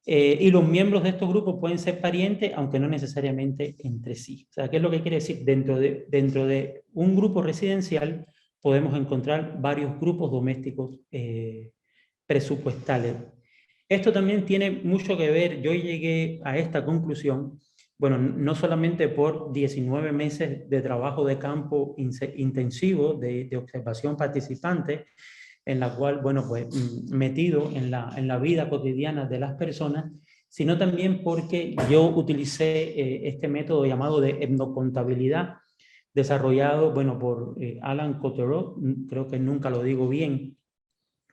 y los miembros de estos grupos pueden ser parientes, aunque no necesariamente entre sí. O sea, ¿qué es lo que quiere decir? Dentro de un grupo residencial podemos encontrar varios grupos domésticos presupuestales. Esto también tiene mucho que ver, yo llegué a esta conclusión, bueno, no solamente por 19 meses de trabajo de campo intensivo, de observación participante, en la cual, bueno, pues metido en la vida cotidiana de las personas, sino también porque yo utilicé este método llamado de etnocontabilidad, desarrollado, bueno, por Alain Cottereau, creo que nunca lo digo bien,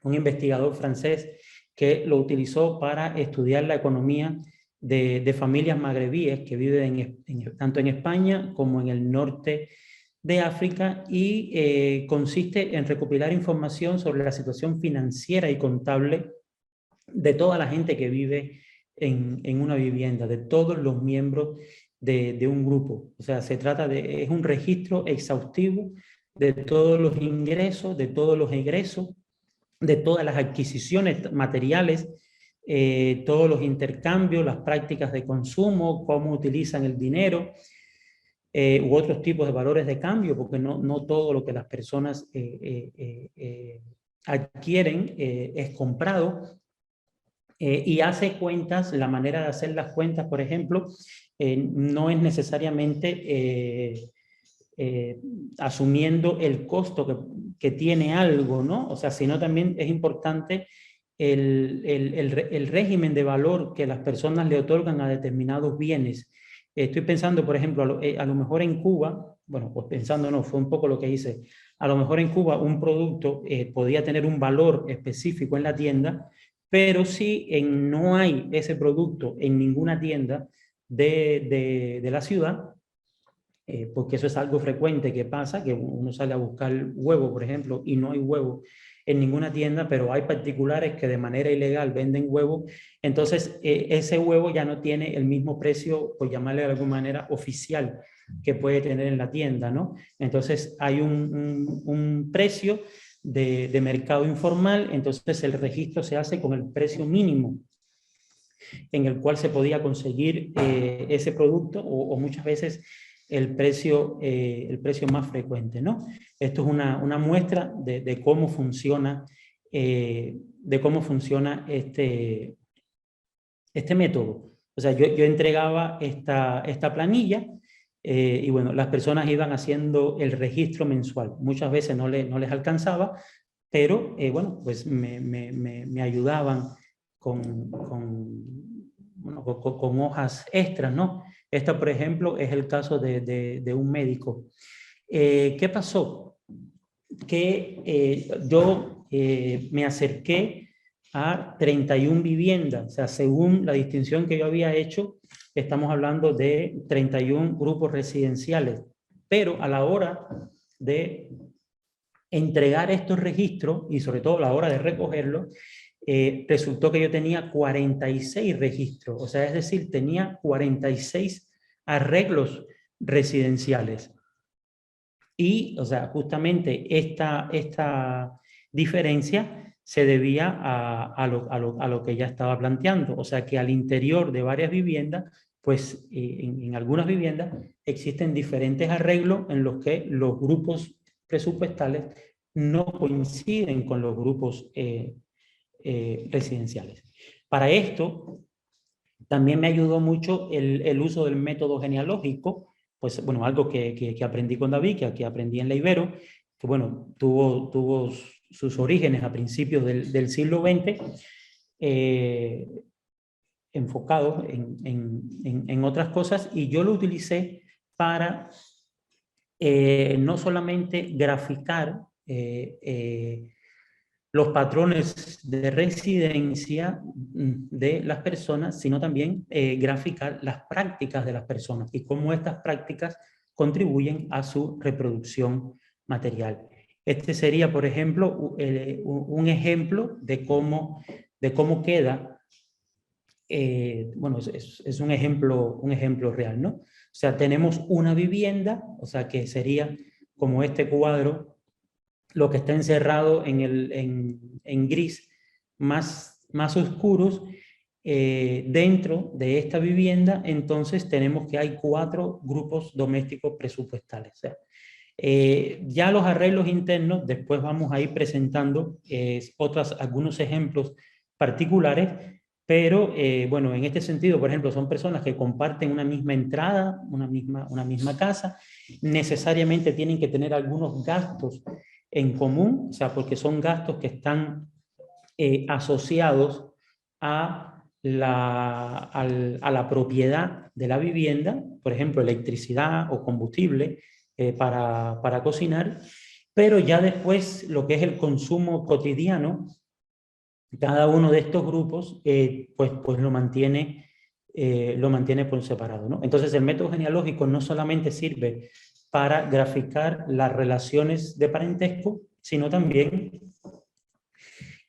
un investigador francés que lo utilizó para estudiar la economía de familias magrebíes que viven tanto en España como en el norte de África, y consiste en recopilar información sobre la situación financiera y contable de toda la gente que vive en una vivienda, de todos los miembros de un grupo. O sea, es un registro exhaustivo de todos los ingresos, de todos los egresos, de todas las adquisiciones materiales, todos los intercambios, las prácticas de consumo, cómo utilizan el dinero, u otros tipos de valores de cambio, porque no todo lo que las personas adquieren es comprado, y hace cuentas. La manera de hacer las cuentas, por ejemplo, no es necesariamente asumiendo el costo que tiene algo, ¿no? O sea, sino también es importante el régimen de valor que las personas le otorgan a determinados bienes. Estoy pensando, por ejemplo, a lo mejor en Cuba, bueno, pues pensando no, fue un poco lo que hice, a lo mejor en Cuba un producto podía tener un valor específico en la tienda, pero si no hay ese producto en ninguna tienda de la ciudad, porque eso es algo frecuente que pasa, que uno sale a buscar huevo, por ejemplo, y no hay huevo en ninguna tienda, pero hay particulares que de manera ilegal venden huevo, entonces ese huevo ya no tiene el mismo precio, por llamarle de alguna manera, oficial que puede tener en la tienda, ¿no? Entonces hay un precio de mercado informal, entonces el registro se hace con el precio mínimo en el cual se podía conseguir ese producto, o muchas veces el precio más frecuente, ¿no? Esto es una muestra de cómo funciona, este método. O sea, yo entregaba esta planilla, y bueno, las personas iban haciendo el registro mensual. Muchas veces no les alcanzaba, pero bueno, pues me ayudaban con hojas extras, ¿no? Esta, por ejemplo, es el caso de un médico. ¿Qué pasó? Que yo me acerqué a 31 viviendas, o sea, según la distinción que yo había hecho, estamos hablando de 31 grupos residenciales, pero a la hora de entregar estos registros, y sobre todo a la hora de recogerlos, resultó que yo tenía 46 registros, o sea, es decir, tenía 46 arreglos residenciales. Y, o sea, justamente diferencia se debía a lo que ya estaba planteando. O sea que al interior de varias viviendas, pues en algunas viviendas existen diferentes arreglos en los que los grupos presupuestales no coinciden con los grupos residenciales. Para esto, también me ayudó mucho el uso del método genealógico, pues bueno, algo que aprendí con David, que aprendí en la Ibero, que bueno, tuvo sus orígenes a principios del siglo XX, enfocado en otras cosas, y yo lo utilicé para no solamente graficar los patrones de residencia de las personas, sino también graficar las prácticas de las personas y cómo estas prácticas contribuyen a su reproducción material. Este sería, por ejemplo, un ejemplo de cómo queda, bueno, es un ejemplo real, ¿no? O sea, tenemos una vivienda, o sea, que sería como este cuadro, lo que está encerrado en gris más oscuros. Dentro de esta vivienda, entonces tenemos que hay 4 grupos domésticos presupuestales. O sea, ya los arreglos internos, después vamos a ir presentando algunos ejemplos particulares, pero bueno, en este sentido, por ejemplo, son personas que comparten una misma entrada, una misma casa, necesariamente tienen que tener algunos gastos en común, o sea, porque son gastos que están asociados a la propiedad de la vivienda, por ejemplo, electricidad o combustible para cocinar, pero ya después lo que es el consumo cotidiano, cada uno de estos grupos pues lo mantiene por separado, ¿no? Entonces el método genealógico no solamente sirve para graficar las relaciones de parentesco, sino también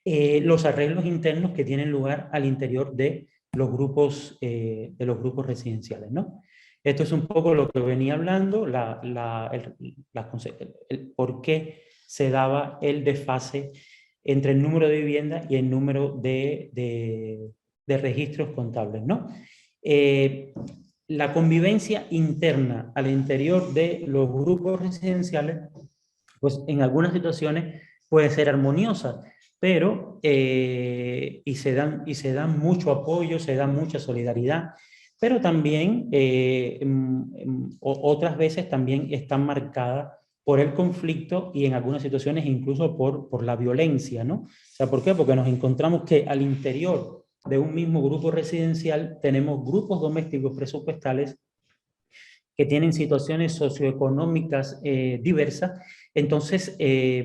los arreglos internos que tienen lugar al interior de los grupos residenciales, ¿no? Esto es un poco lo que venía hablando, el por qué se daba el desfase entre el número de viviendas y el número de registros contables, ¿no? La convivencia interna al interior de los grupos residenciales, pues en algunas situaciones puede ser armoniosa, pero y se dan mucho apoyo, se da mucha solidaridad, pero también otras veces también están marcadas por el conflicto y en algunas situaciones incluso por la violencia, ¿no? O sea, ¿por qué? Porque nos encontramos que al interior de un mismo grupo residencial tenemos grupos domésticos presupuestales que tienen situaciones socioeconómicas diversas. Entonces,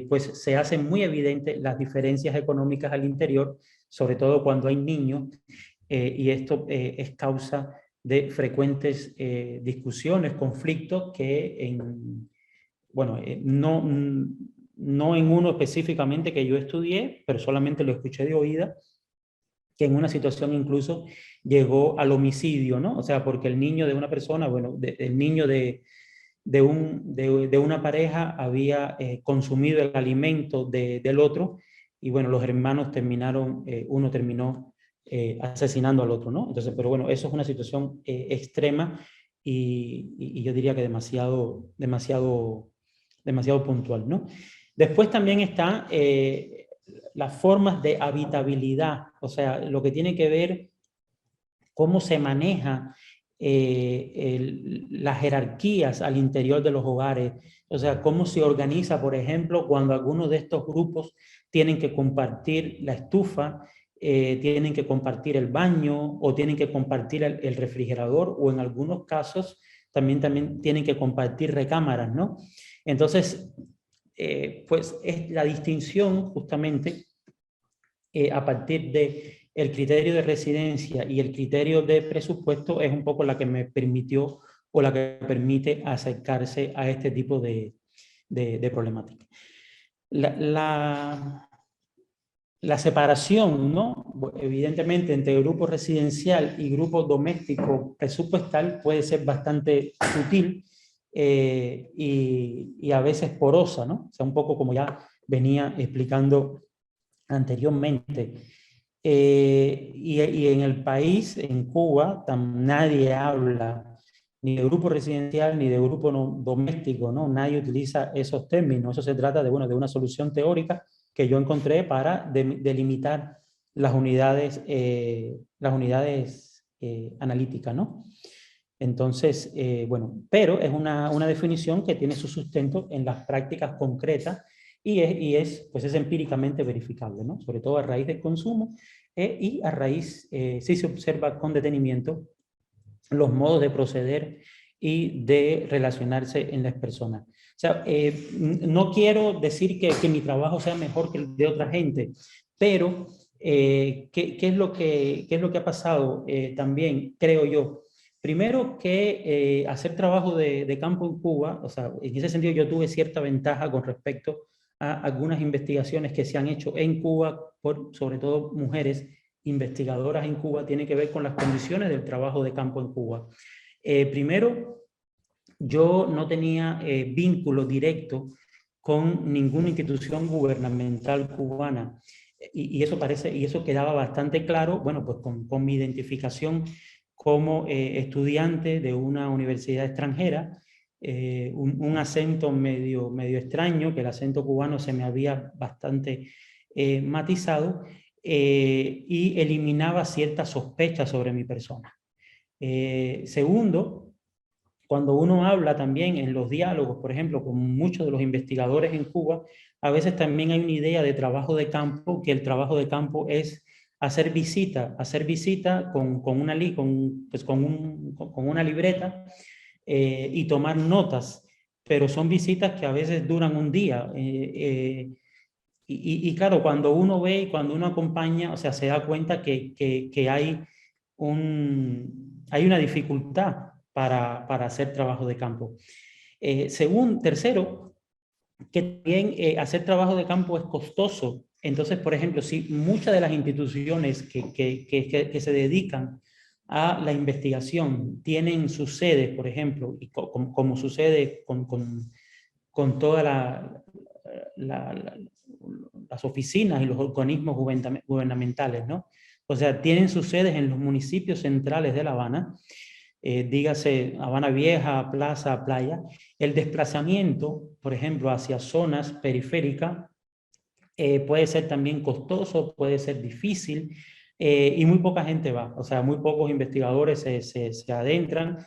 pues se hacen muy evidentes las diferencias económicas al interior, sobre todo cuando hay niños, y esto es causa de frecuentes discusiones, conflictos que bueno, no en uno específicamente que yo estudié, pero solamente lo escuché de oída, que en una situación incluso llegó al homicidio, ¿no? O sea, porque el niño de una persona, bueno, el niño de una pareja había consumido el alimento del otro, y bueno, los hermanos uno terminó asesinando al otro, ¿no? Entonces, pero bueno, eso es una situación extrema y yo diría que demasiado puntual, ¿no? Después también está las formas de habitabilidad, o sea, lo que tiene que ver cómo se maneja las jerarquías al interior de los hogares, o sea, cómo se organiza, por ejemplo, cuando algunos de estos grupos tienen que compartir la estufa, tienen que compartir el baño o tienen que compartir el refrigerador, o en algunos casos también tienen que compartir recámaras, ¿no? Entonces, pues es la distinción justamente a partir del criterio de residencia y el criterio de presupuesto es un poco la que me permitió o la que permite acercarse a este tipo de problemática. La separación, ¿no? Evidentemente entre grupo residencial y grupo doméstico presupuestal puede ser bastante sutil y a veces porosa, ¿no? O sea, un poco como ya venía explicando anteriormente. Y en el país, en Cuba, nadie habla ni de grupo residencial ni de grupo doméstico, ¿no? Nadie utiliza esos términos. Eso se trata de, bueno, de una solución teórica que yo encontré para delimitar las unidades analíticas, ¿no? Entonces, bueno, pero es una definición que tiene su sustento en las prácticas concretas pues es empíricamente verificable, ¿no? Sobre todo a raíz del consumo y a raíz, si se observa con detenimiento, los modos de proceder y de relacionarse en las personas. O sea, no quiero decir que mi trabajo sea mejor que el de otra gente, pero ¿qué es lo que ha pasado también, creo yo? Primero que hacer trabajo de campo en Cuba, o sea, en ese sentido yo tuve cierta ventaja con respecto a algunas investigaciones que se han hecho en Cuba por, sobre todo, mujeres investigadoras en Cuba, tiene que ver con las condiciones del trabajo de campo en Cuba. Primero, yo no tenía vínculo directo con ninguna institución gubernamental cubana. Y eso quedaba bastante claro, bueno, pues con mi identificación como estudiante de una universidad extranjera, un acento medio extraño, que el acento cubano se me había bastante matizado, y eliminaba ciertas sospechas sobre mi persona. Segundo, cuando uno habla también en los diálogos, por ejemplo, con muchos de los investigadores en Cuba, a veces también hay una idea de trabajo de campo, que el trabajo de campo es hacer visita con una libreta y tomar notas, pero son visitas que a veces duran un día. Y claro, cuando uno ve y cuando uno acompaña, o sea, se da cuenta que hay una dificultad para hacer trabajo de campo. Tercero, que también hacer trabajo de campo es costoso. Entonces, por ejemplo, si muchas de las instituciones que se dedican a la investigación tienen su sede, por ejemplo, y como sucede con todas las oficinas y los organismos gubernamentales, ¿no? O sea, tienen sus sedes en los municipios centrales de La Habana, dígase Habana Vieja, Plaza, Playa. El desplazamiento, por ejemplo, hacia zonas periféricas puede ser también costoso, puede ser difícil, y muy poca gente va, o sea, muy pocos investigadores se adentran.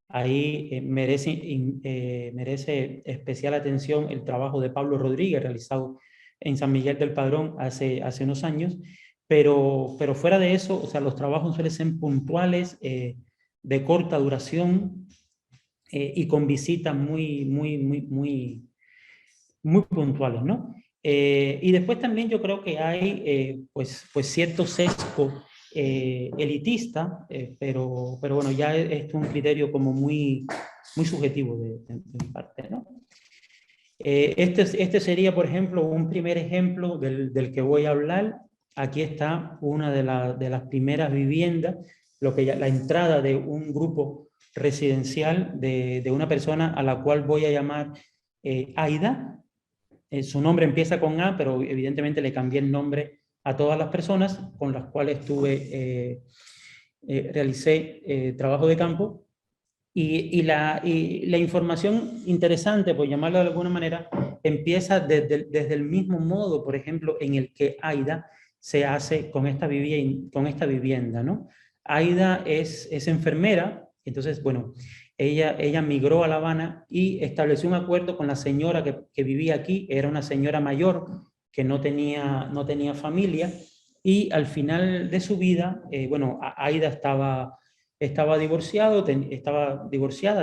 Ahí merece especial atención el trabajo de Pablo Rodríguez, realizado en San Miguel del Padrón hace unos años, pero fuera de eso, o sea, los trabajos suelen ser puntuales, de corta duración, y con visitas muy puntuales, ¿no? Y después también yo creo que hay pues cierto sesgo elitista, pero bueno, ya es un criterio como muy subjetivo de mi parte, ¿no? Este sería, por ejemplo, un primer ejemplo del que voy a hablar. Aquí está una de las primeras viviendas, la entrada de un grupo residencial de una persona a la cual voy a llamar Aida. Su nombre empieza con A, pero evidentemente le cambié el nombre a todas las personas con las cuales realicé trabajo de campo. Y la información interesante, por llamarlo de alguna manera, empieza desde el mismo modo, por ejemplo, en el que Aida se hace con esta vivienda, ¿no? Aida es enfermera, entonces, bueno, ella migró a La Habana y estableció un acuerdo con la señora que vivía aquí. Era una señora mayor que no tenía familia, y al final de su vida, bueno, Aida estaba divorciada,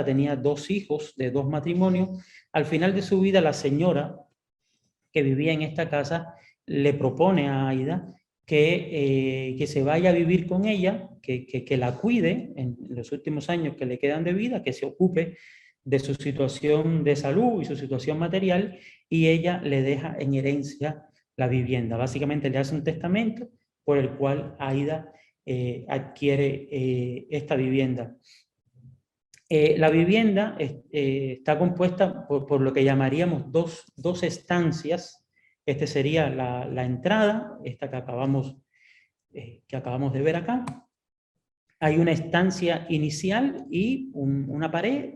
tenía 2 hijos de 2 matrimonios. Al final de su vida, la señora que vivía en esta casa le propone a Aida que se vaya a vivir con ella, que la cuide en los últimos años que le quedan de vida, que se ocupe de su situación de salud y su situación material, y ella le deja en herencia la vivienda. Básicamente le hace un testamento por el cual Aida adquiere esta vivienda. La vivienda está compuesta por lo que llamaríamos dos estancias Esta sería la entrada, esta que acabamos de ver acá. Hay una estancia inicial y una pared,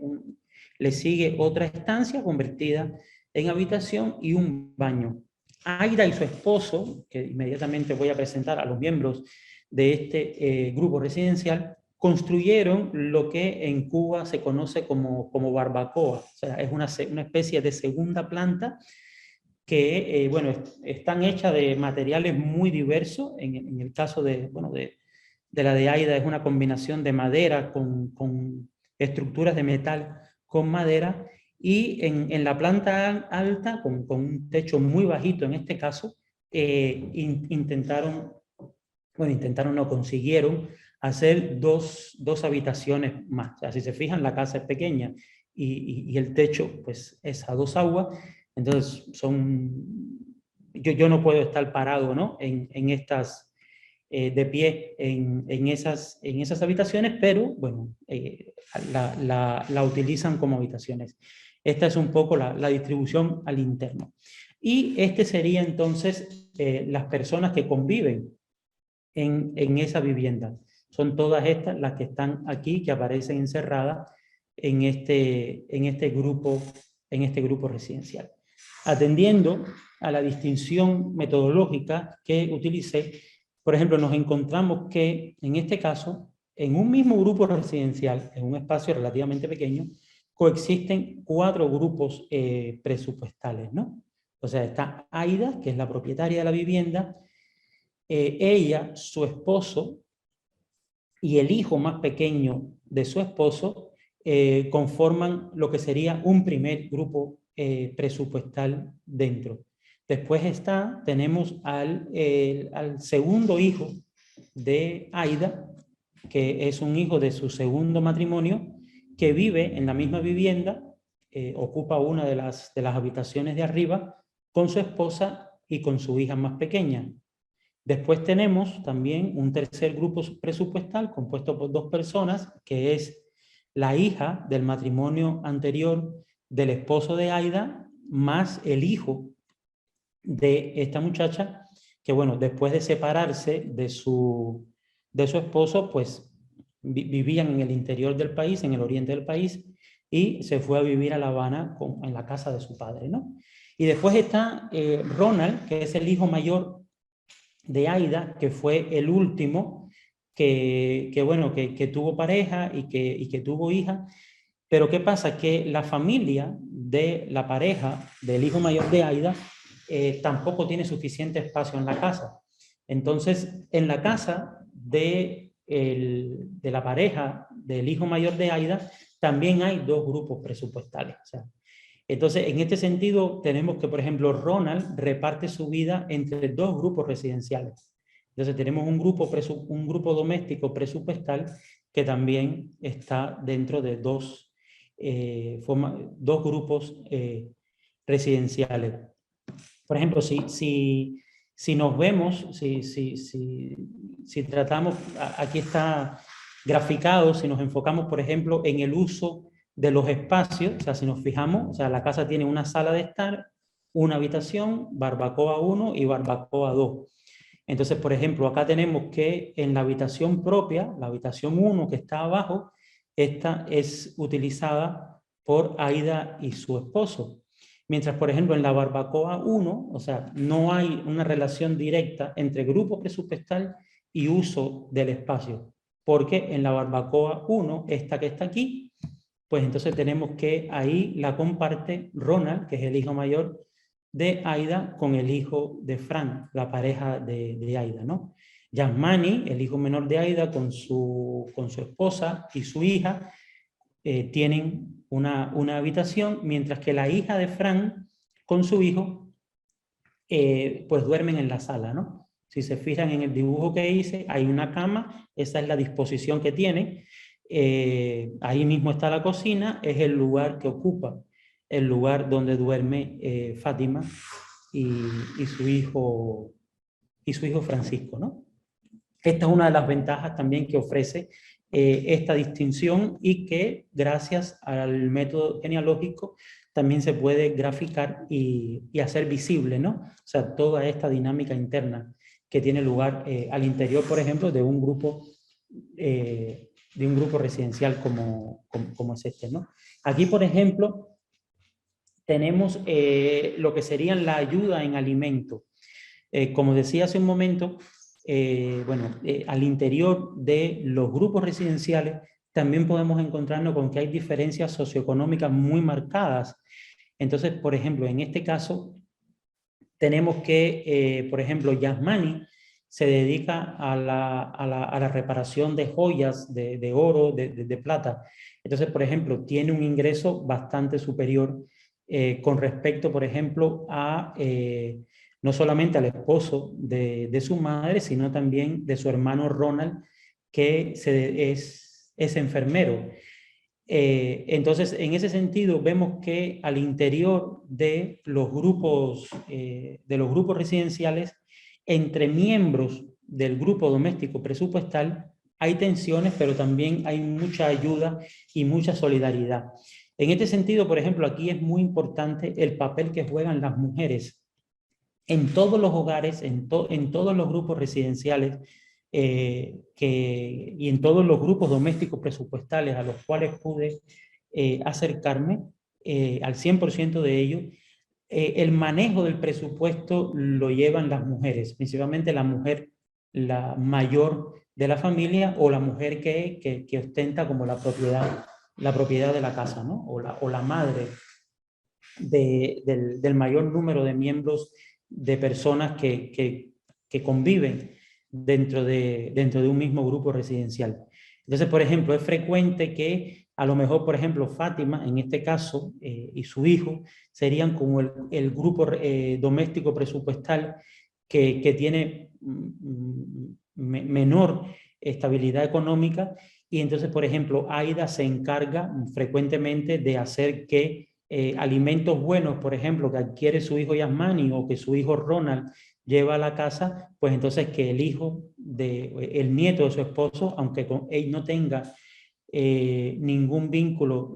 le sigue otra estancia convertida en habitación y un baño. Aida y su esposo, que inmediatamente voy a presentar a los miembros de este grupo residencial, construyeron lo que en Cuba se conoce como barbacoa. O sea, es una especie de segunda planta que, bueno, están hechas de materiales muy diversos. En el caso de la de Aida es una combinación de madera con estructuras de metal con madera, y en la planta alta, con un techo muy bajito en este caso, consiguieron hacer dos habitaciones más. O sea, si se fijan, la casa es pequeña y el techo pues es a 2 aguas, entonces yo no puedo estar parado, ¿no?, en estas, de pie en esas habitaciones, pero bueno, la utilizan como habitaciones. Esta es un poco la distribución al interno. Y este sería entonces las personas que conviven en esa vivienda. Son todas estas las que están aquí, que aparecen encerradas en este grupo residencial. Atendiendo a la distinción metodológica que utilicé, por ejemplo, nos encontramos que en este caso, en un mismo grupo residencial, en un espacio relativamente pequeño, coexisten 4 grupos presupuestales, ¿no? O sea, está Aida, que es la propietaria de la vivienda, ella, su esposo y el hijo más pequeño de su esposo conforman lo que sería un primer grupo presupuestal dentro. Después tenemos al segundo hijo de Aida, que es un hijo de su segundo matrimonio, que vive en la misma vivienda, ocupa una de las habitaciones de arriba, con su esposa y con su hija más pequeña. Después tenemos también un tercer grupo presupuestal compuesto por 2 personas, que es la hija del matrimonio anterior del esposo de Aida, más el hijo de esta muchacha, que bueno, después de separarse de su esposo, pues vivían en el interior del país, en el oriente del país, y se fue a vivir a La Habana en la casa de su padre, ¿no? Y después está Ronald, que es el hijo mayor de Aida, que fue el último que tuvo pareja y que tuvo hija. Pero ¿qué pasa? Que la familia de la pareja del hijo mayor de Aida tampoco tiene suficiente espacio en la casa. Entonces, en la casa de la pareja del hijo mayor de Aida también hay 2 grupos presupuestales. O sea, entonces, en este sentido, tenemos que, por ejemplo, Ronald reparte su vida entre 2 grupos residenciales. Entonces, tenemos un grupo doméstico presupuestal que también está dentro de 2 grupos residenciales. Por ejemplo, si nos vemos, si tratamos, aquí está graficado, si nos enfocamos, por ejemplo, en el uso de los espacios, o sea, si nos fijamos, o sea, la casa tiene una sala de estar, una habitación, barbacoa 1 y barbacoa 2. Entonces, por ejemplo, acá tenemos que en la habitación propia, la habitación 1 que está abajo, esta es utilizada por Aida y su esposo. Mientras, por ejemplo, en la barbacoa 1, o sea, no hay una relación directa entre grupo presupuestal y uso del espacio, porque en la barbacoa 1, esta que está aquí, pues entonces tenemos que ahí la comparte Ronald, que es el hijo mayor de Aida, con el hijo de Fran, la pareja de Aida, ¿no? Yasmani, el hijo menor de Aida, con su esposa y su hija, tienen una habitación, mientras que la hija de Fran, con su hijo, pues duermen en la sala, ¿no? Si se fijan en el dibujo que hice, hay una cama, esa es la disposición que tiene. Ahí mismo está la cocina, es el lugar que ocupa, el lugar donde duerme Fátima y su hijo Francisco, ¿no? Esta es una de las ventajas también que ofrece esta distinción, y que gracias al método genealógico también se puede graficar y hacer visible, ¿no? O sea, toda esta dinámica interna que tiene lugar al interior, por ejemplo, de un grupo residencial como es este, ¿no? Aquí, por ejemplo, tenemos lo que serían la ayuda en alimento. Como decía hace un momento, al interior de los grupos residenciales también podemos encontrarnos con que hay diferencias socioeconómicas muy marcadas. Entonces, por ejemplo, en este caso, tenemos que, por ejemplo, Yasmani se dedica a la reparación de joyas, de oro, de plata. Entonces, por ejemplo, tiene un ingreso bastante superior con respecto, por ejemplo, a no solamente al esposo de su madre, sino también de su hermano Ronald, que es enfermero. Entonces, en ese sentido, vemos que al interior de los grupos residenciales, entre miembros del grupo doméstico presupuestal, hay tensiones, pero también hay mucha ayuda y mucha solidaridad. En este sentido, por ejemplo, aquí es muy importante el papel que juegan las mujeres en todos los hogares, en todos los grupos residenciales, y en todos los grupos domésticos presupuestales a los cuales pude acercarme, al 100% de ellos, el manejo del presupuesto lo llevan las mujeres, principalmente la mujer, la mayor de la familia, o la mujer que ostenta como la propiedad de la casa, ¿no? O la madre del mayor número de miembros de personas que conviven dentro de un mismo grupo residencial. Entonces, por ejemplo, es frecuente que a lo mejor, por ejemplo, Fátima, en este caso, y su hijo, serían como el grupo doméstico presupuestal que tiene menor estabilidad económica, y entonces, por ejemplo, Aida se encarga frecuentemente de hacer que alimentos buenos, por ejemplo, que adquiere su hijo Yasmani o que su hijo Ronald lleva a la casa, pues entonces que el nieto de su esposo, aunque él no tenga ningún vínculo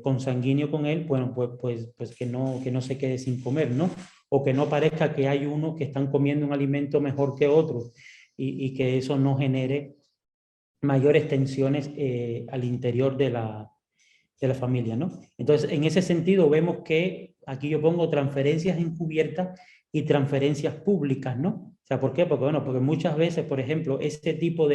consanguíneo con él, bueno, pues que no se quede sin comer, ¿no? O que no parezca que hay unos que están comiendo un alimento mejor que otros, y que eso no genere mayores tensiones al interior de la familia, ¿no? Entonces, en ese sentido, vemos que aquí yo pongo transferencias encubiertas y transferencias públicas, ¿no? O sea, ¿por qué? Porque muchas veces, por ejemplo, este tipo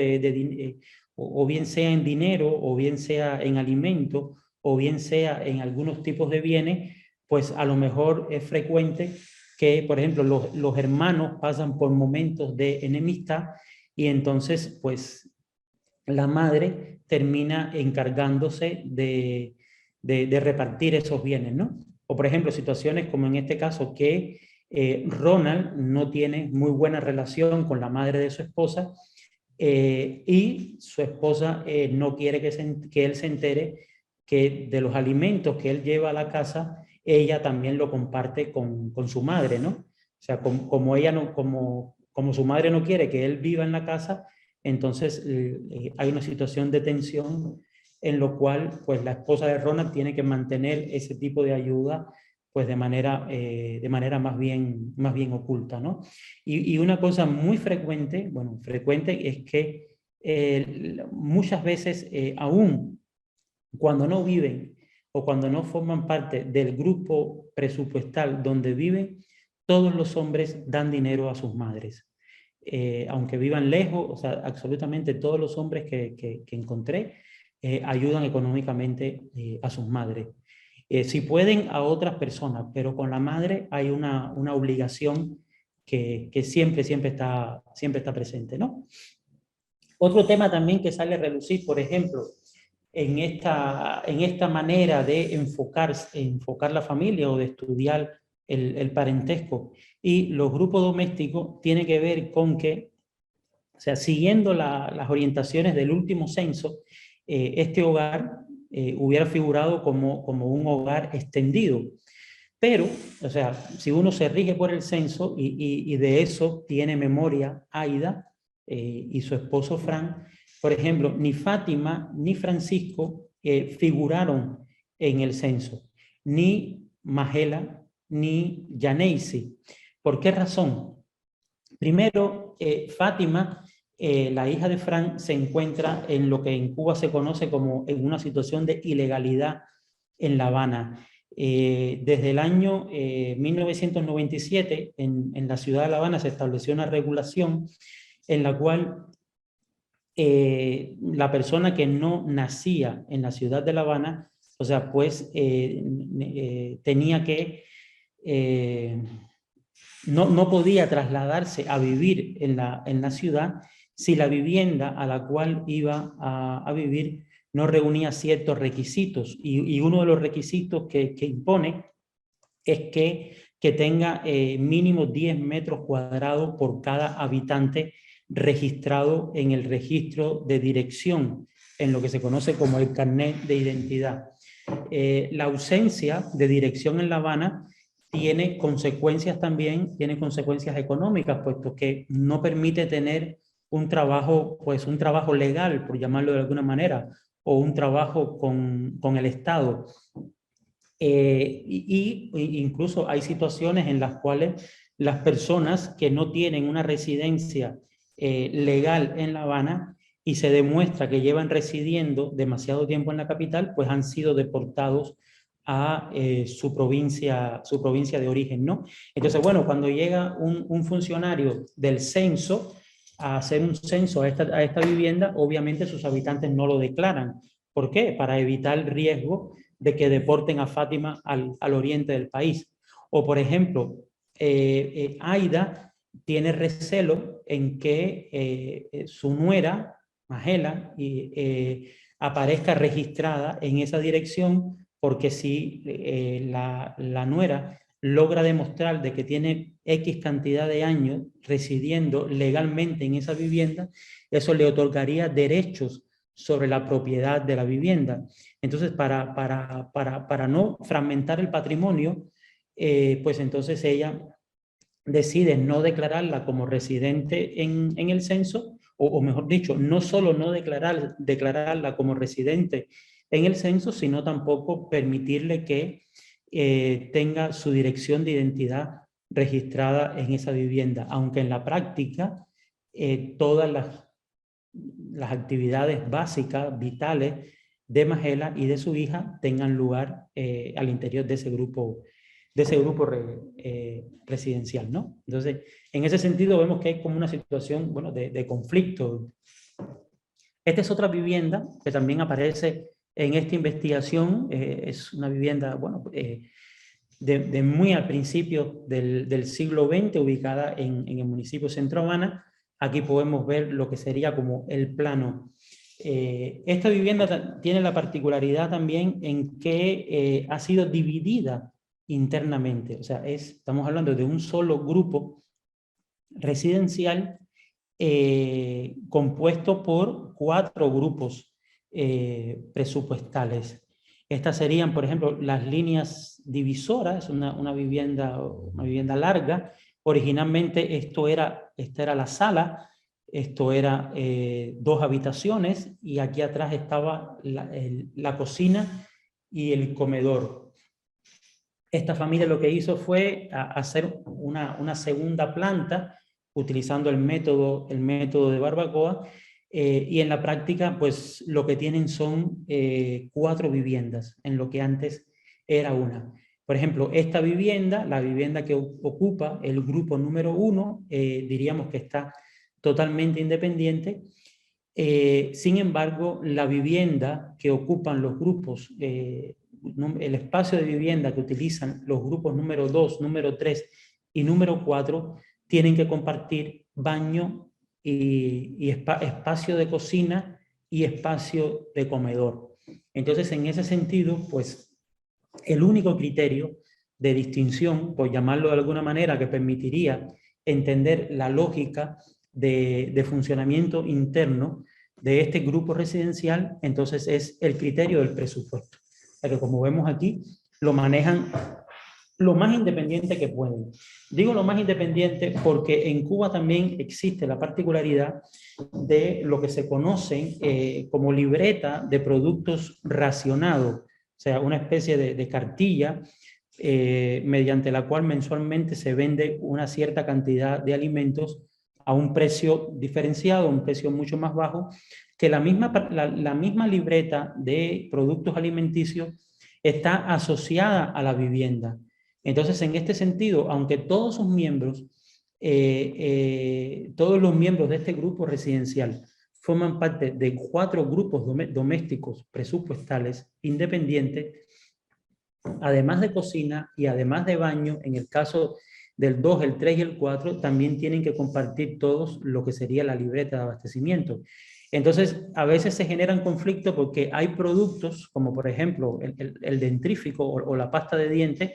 o bien sea en dinero, o bien sea en alimento, o bien sea en algunos tipos de bienes, pues a lo mejor es frecuente que, por ejemplo, los hermanos pasan por momentos de enemistad, y entonces, pues, la madre termina encargándose de repartir esos bienes, ¿no? O, por ejemplo, situaciones como en este caso, que Ronald no tiene muy buena relación con la madre de su esposa, y su esposa no quiere que él se entere que de los alimentos que él lleva a la casa, ella también lo comparte con su madre, ¿no? O sea, como su madre no quiere que él viva en la casa, entonces hay una situación de tensión en lo cual, pues, la esposa de Ronald tiene que mantener ese tipo de ayuda, pues, de manera más bien oculta, ¿no? Y una cosa muy frecuente es que muchas veces, aún cuando no viven o cuando no forman parte del grupo presupuestal donde viven, todos los hombres dan dinero a sus madres. Aunque vivan lejos, o sea, absolutamente todos los hombres que encontré ayudan económicamente a sus madres. Si pueden, a otras personas, pero con la madre hay una obligación que siempre está presente, ¿no? Otro tema también que sale a relucir, por ejemplo, en esta manera de enfocar la familia o de estudiar el parentesco y los grupos domésticos, tiene que ver con que, o sea, siguiendo las orientaciones del último censo, este hogar hubiera figurado como un hogar extendido. Pero, o sea, si uno se rige por el censo y de eso tiene memoria Aida y su esposo Fran, por ejemplo, ni Fátima ni Francisco figuraron en el censo, ni Majela ni Yaneisi. ¿Por qué razón? Primero, Fátima, la hija de Frank, se encuentra en lo que en Cuba se conoce como en una situación de ilegalidad en La Habana. Desde el año 1997, en la ciudad de La Habana se estableció una regulación en la cual la persona que no nacía en la ciudad de La Habana, o sea, pues tenía que, no podía trasladarse a vivir en la ciudad si la vivienda a la cual iba a vivir no reunía ciertos requisitos. Y uno de los requisitos que impone es que tenga mínimo 10 metros cuadrados por cada habitante registrado en el registro de dirección, en lo que se conoce como el carnet de identidad. La ausencia de dirección en La Habana tiene consecuencias también, tiene consecuencias económicas, puesto que no permite tener un trabajo, pues un trabajo legal, por llamarlo de alguna manera, o un trabajo con el Estado. Incluso hay situaciones en las cuales las personas que no tienen una residencia legal en La Habana y se demuestra que llevan residiendo demasiado tiempo en la capital, pues han sido deportados a su provincia de origen, ¿no? Entonces, bueno, cuando llega un funcionario del censo a hacer un censo a esta vivienda, obviamente sus habitantes no lo declaran. ¿Por qué? Para evitar el riesgo de que deporten a Fátima al oriente del país. O, por ejemplo, Aida tiene recelo en que su nuera, Majela, aparezca registrada en esa dirección, porque si la nuera logra demostrar de que tiene X cantidad de años residiendo legalmente en esa vivienda, eso le otorgaría derechos sobre la propiedad de la vivienda. Entonces, para no fragmentar el patrimonio, pues entonces ella decide no declararla como residente en el censo, o mejor dicho, no solo no declararla como residente en el censo, sino tampoco permitirle que tenga su dirección de identidad registrada en esa vivienda, aunque en la práctica todas las actividades básicas, vitales de Majela y de su hija tengan lugar al interior de ese grupo residencial, ¿no? Entonces, en ese sentido vemos que hay como una situación, bueno, de conflicto. Esta es otra vivienda que también aparece en esta investigación, es una vivienda, bueno, de muy al principio del siglo XX, ubicada en el municipio de Centro Habana. Aquí podemos ver lo que sería como el plano. Esta vivienda tiene la particularidad también en que ha sido dividida internamente. O sea, estamos hablando de un solo grupo residencial compuesto por 4 grupos presupuestales. Estas serían, por ejemplo, las líneas divisoras, una vivienda larga. Originalmente esta era la sala, esto era 2 habitaciones, y aquí atrás estaba la cocina y el comedor. Esta familia lo que hizo fue hacer una segunda planta utilizando el método de barbacoa, y en la práctica pues lo que tienen son 4 viviendas en lo que antes era una. Por ejemplo, esta vivienda, la vivienda que ocupa el grupo número 1, diríamos que está totalmente independiente. Sin embargo, la vivienda que ocupan los grupos, el espacio de vivienda que utilizan los grupos número 2, número 3 y número 4, tienen que compartir baño y espacio de cocina y espacio de comedor. Entonces, en ese sentido, pues el único criterio de distinción, por llamarlo de alguna manera, que permitiría entender la lógica de funcionamiento interno de este grupo residencial, entonces es el criterio del presupuesto. O sea que, como vemos aquí, lo manejan lo más independiente que pueden. Digo lo más independiente porque en Cuba también existe la particularidad de lo que se conoce como libreta de productos racionados, o sea, una especie de cartilla mediante la cual mensualmente se vende una cierta cantidad de alimentos a un precio diferenciado, un precio mucho más bajo, que la misma libreta de productos alimenticios está asociada a la vivienda. Entonces, en este sentido, aunque todos sus miembros, todos los miembros de este grupo residencial forman parte de 4 grupos domésticos presupuestales independientes, además de cocina y además de baño, en el caso del 2, el 3 y el 4, también tienen que compartir todos lo que sería la libreta de abastecimiento. Entonces, a veces se generan conflictos porque hay productos, como por ejemplo el dentrífico o la pasta de dientes,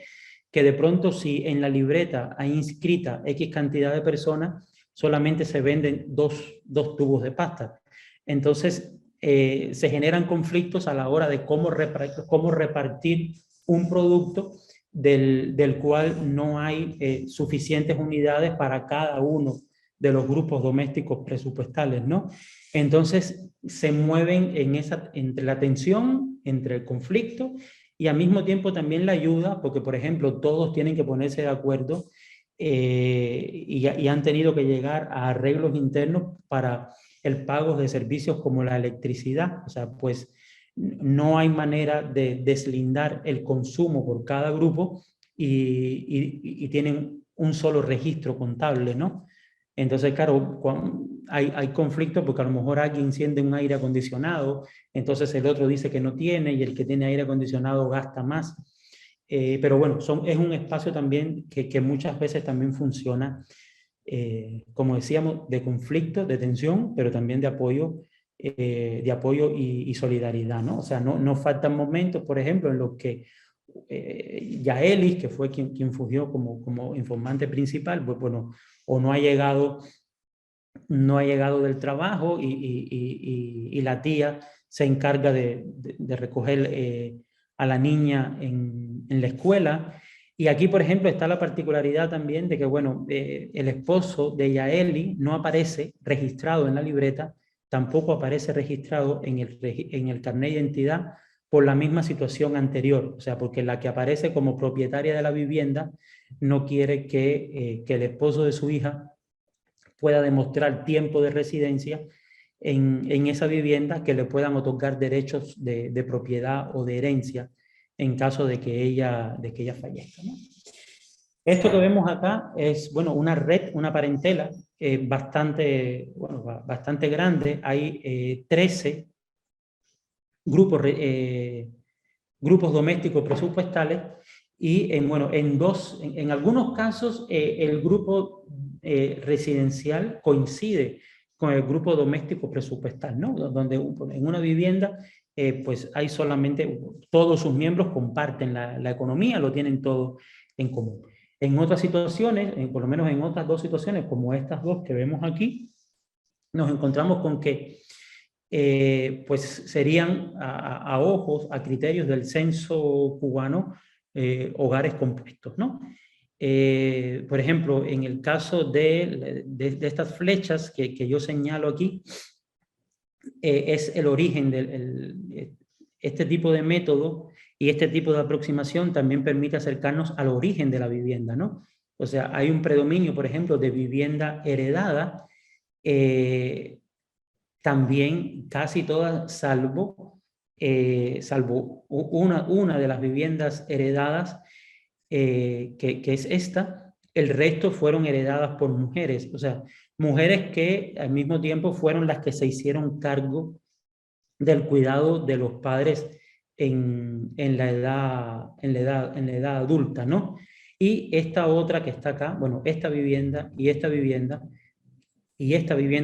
que de pronto si en la libreta hay inscrita X cantidad de personas, solamente se venden dos tubos de pasta. Entonces, se generan conflictos a la hora de cómo repartir un producto del cual no hay suficientes unidades para cada uno de los grupos domésticos presupuestales, ¿no? Entonces se mueven entre la tensión, entre el conflicto y al mismo tiempo también la ayuda, porque por ejemplo todos tienen que ponerse de acuerdo y han tenido que llegar a arreglos internos para el pago de servicios como la electricidad. O sea, pues no hay manera de deslindar el consumo por cada grupo y tienen un solo registro contable, ¿no? Entonces, claro, hay conflictos porque a lo mejor alguien enciende un aire acondicionado, entonces el otro dice que no tiene y el que tiene aire acondicionado gasta más. Pero bueno, es un espacio también que muchas veces también funciona, como decíamos, de conflicto, de tensión, pero también de apoyo y solidaridad, ¿no? O sea, no faltan momentos, por ejemplo, en los que Yaelis, que fue quien fungió como informante principal, pues bueno, o no ha llegado del trabajo y la tía se encarga de recoger a la niña en la escuela. Y aquí, por ejemplo, está la particularidad también de que, bueno, el esposo de Yaeli no aparece registrado en la libreta, tampoco aparece registrado en el carnet de identidad por la misma situación anterior. O sea, porque la que aparece como propietaria de la vivienda no quiere que el esposo de su hija pueda demostrar tiempo de residencia en esa vivienda que le puedan otorgar derechos de propiedad o de herencia en caso de que ella fallezca, ¿no? Esto que vemos acá es, bueno, una red, una parentela bastante grande. Hay 13 grupos domésticos presupuestales y en algunos casos el grupo residencial coincide con el grupo doméstico presupuestal, ¿no? Donde en una vivienda pues hay solamente, todos sus miembros comparten la economía, lo tienen todo en común. En otras situaciones, por lo menos en otras 2 situaciones, como estas 2 que vemos aquí, nos encontramos con que pues serían a ojos, a criterios del censo cubano, hogares compuestos, ¿no? Por ejemplo, en el caso de estas flechas que yo señalo aquí, es el origen este tipo de método y este tipo de aproximación también permite acercarnos al origen de la vivienda, ¿no? O sea, hay un predominio, por ejemplo, de vivienda heredada, también casi todas, salvo una de las viviendas heredadas, que es esta, el resto fueron heredadas por mujeres, o sea, mujeres que al mismo tiempo fueron las que se hicieron cargo del cuidado de los padres en la edad adulta, ¿no? Y esta otra que está acá, bueno, esta vivienda y esta vivienda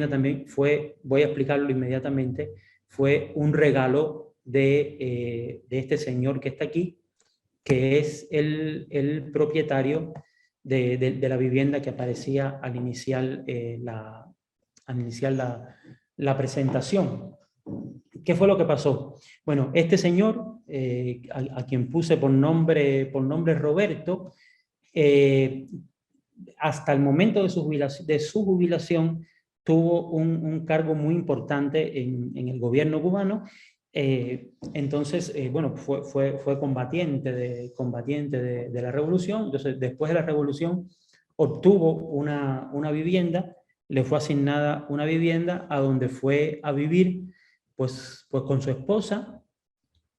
también fue, voy a explicarlo inmediatamente, fue un regalo de este señor que está aquí, que es el propietario de la vivienda que aparecía al iniciar la presentación. ¿Qué fue lo que pasó? Bueno, este señor, a quien puse por nombre Roberto, hasta el momento de su jubilación tuvo un cargo muy importante en el gobierno cubano, Entonces, bueno, fue combatiente de la revolución. Entonces, después de la revolución, obtuvo una vivienda, le fue asignada una vivienda a donde fue a vivir, pues con su esposa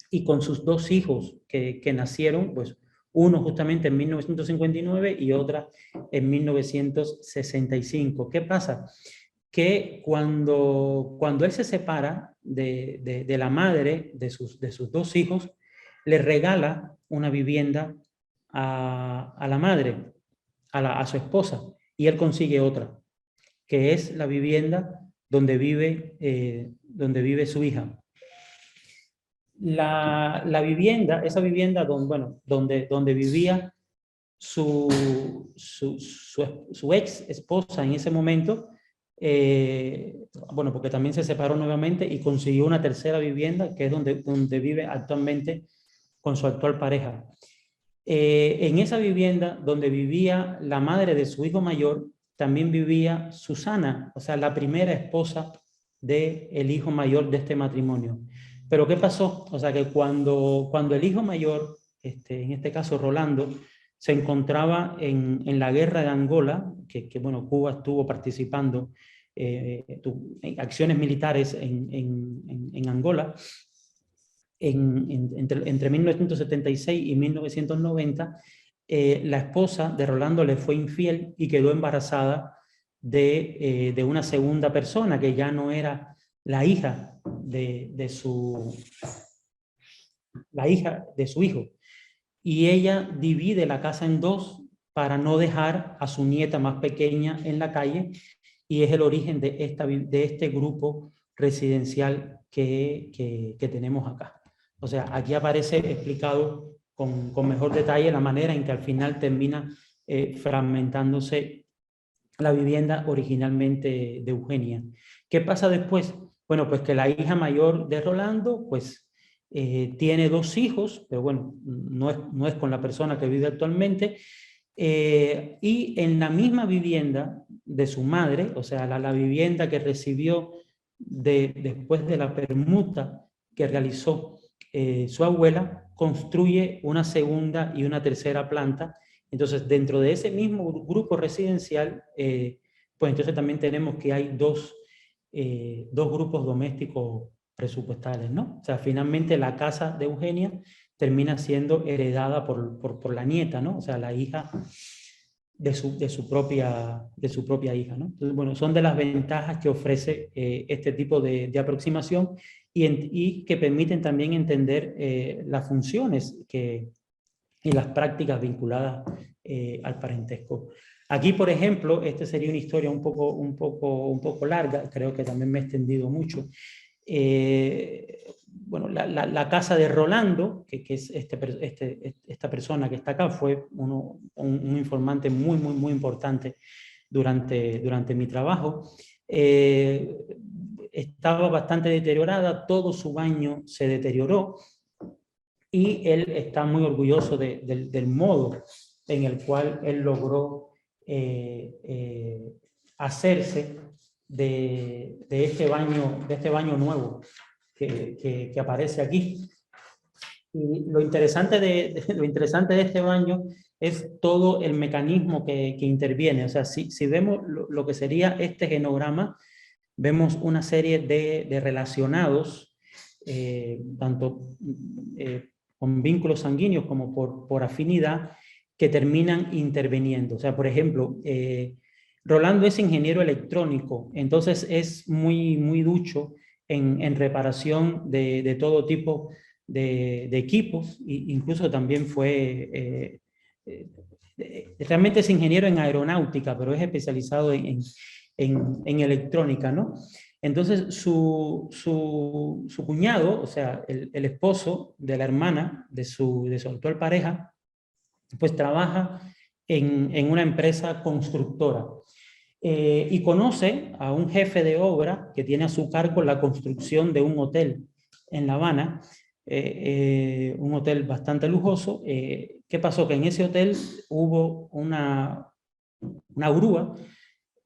y con sus dos hijos que nacieron, pues uno justamente en 1959 y otra en 1965. ¿Qué pasa? Que cuando él se separa de la madre de sus dos hijos, le regala una vivienda a la madre, a su esposa, y él consigue otra, que es la vivienda donde vive su hija. La vivienda, esa vivienda donde vivía su ex esposa en ese momento, bueno, porque también se separó nuevamente y consiguió una tercera vivienda, que es donde vive actualmente con su actual pareja. En esa vivienda donde vivía la madre de su hijo mayor, también vivía Susana, o sea, la primera esposa del hijo mayor de este matrimonio. Pero ¿qué pasó? O sea, que cuando el hijo mayor, en este caso Rolando, se encontraba en la guerra de Angola, que bueno, Cuba estuvo participando en acciones militares en Angola, entre 1976 y 1990, la esposa de Rolando le fue infiel y quedó embarazada de una segunda persona, que ya no era la hija de su hijo. Y ella divide la casa en dos para no dejar a su nieta más pequeña en la calle, y es el origen de este grupo residencial que tenemos acá. O sea, aquí aparece explicado con mejor detalle la manera en que al final termina fragmentándose la vivienda originalmente de Eugenia. ¿Qué pasa después? Bueno, pues que la hija mayor de Rolando, pues tiene dos hijos, pero bueno, no es con la persona que vive actualmente, y en la misma vivienda de su madre, o sea, la vivienda que recibió después de la permuta que realizó su abuela, construye una segunda y una tercera planta. Entonces, dentro de ese mismo grupo residencial, pues entonces también tenemos que hay dos grupos domésticos presupuestales, ¿no? O sea, finalmente la casa de Eugenia termina siendo heredada por la nieta, ¿no? O sea, la hija de su propia hija, ¿no? Entonces, bueno, son de las ventajas que ofrece este tipo de aproximación y que permiten también entender las funciones y las prácticas vinculadas al parentesco. Aquí, por ejemplo, esta sería una historia un poco larga, creo que también me he extendido mucho. Bueno, la casa de Rolando, que es esta persona que está acá, fue un informante muy importante durante mi trabajo. Estaba bastante deteriorada, todo su baño se deterioró, y él está muy orgulloso del modo en el cual él logró hacerse de este baño nuevo que aparece aquí. Y lo interesante de este baño es todo el mecanismo que interviene. O sea, si vemos lo que sería este genograma, vemos una serie de relacionados, tanto con vínculos sanguíneos como por afinidad, que terminan interviniendo. O sea, por ejemplo, Rolando es ingeniero electrónico, entonces es muy ducho en reparación de todo tipo de equipos, e incluso también fue, realmente es ingeniero en aeronáutica, pero es especializado en electrónica, ¿no? Entonces su cuñado, o sea, el esposo de la hermana de su actual pareja, pues trabaja en una empresa constructora. Y conoce a un jefe de obra que tiene a su cargo la construcción de un hotel en La Habana, un hotel bastante lujoso. ¿Qué pasó? Que en ese hotel hubo una grúa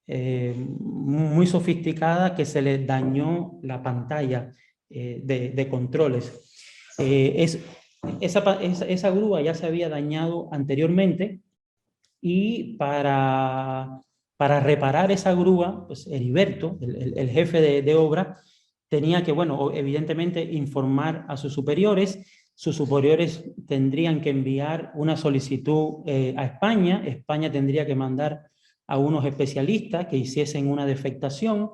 muy sofisticada que se le dañó la pantalla de controles. Esa grúa ya se había dañado anteriormente y para reparar esa grúa, pues Heriberto, el jefe de obra, tenía que, bueno, evidentemente informar a sus superiores tendrían que enviar una solicitud a España, España tendría que mandar a unos especialistas que hiciesen una defectación,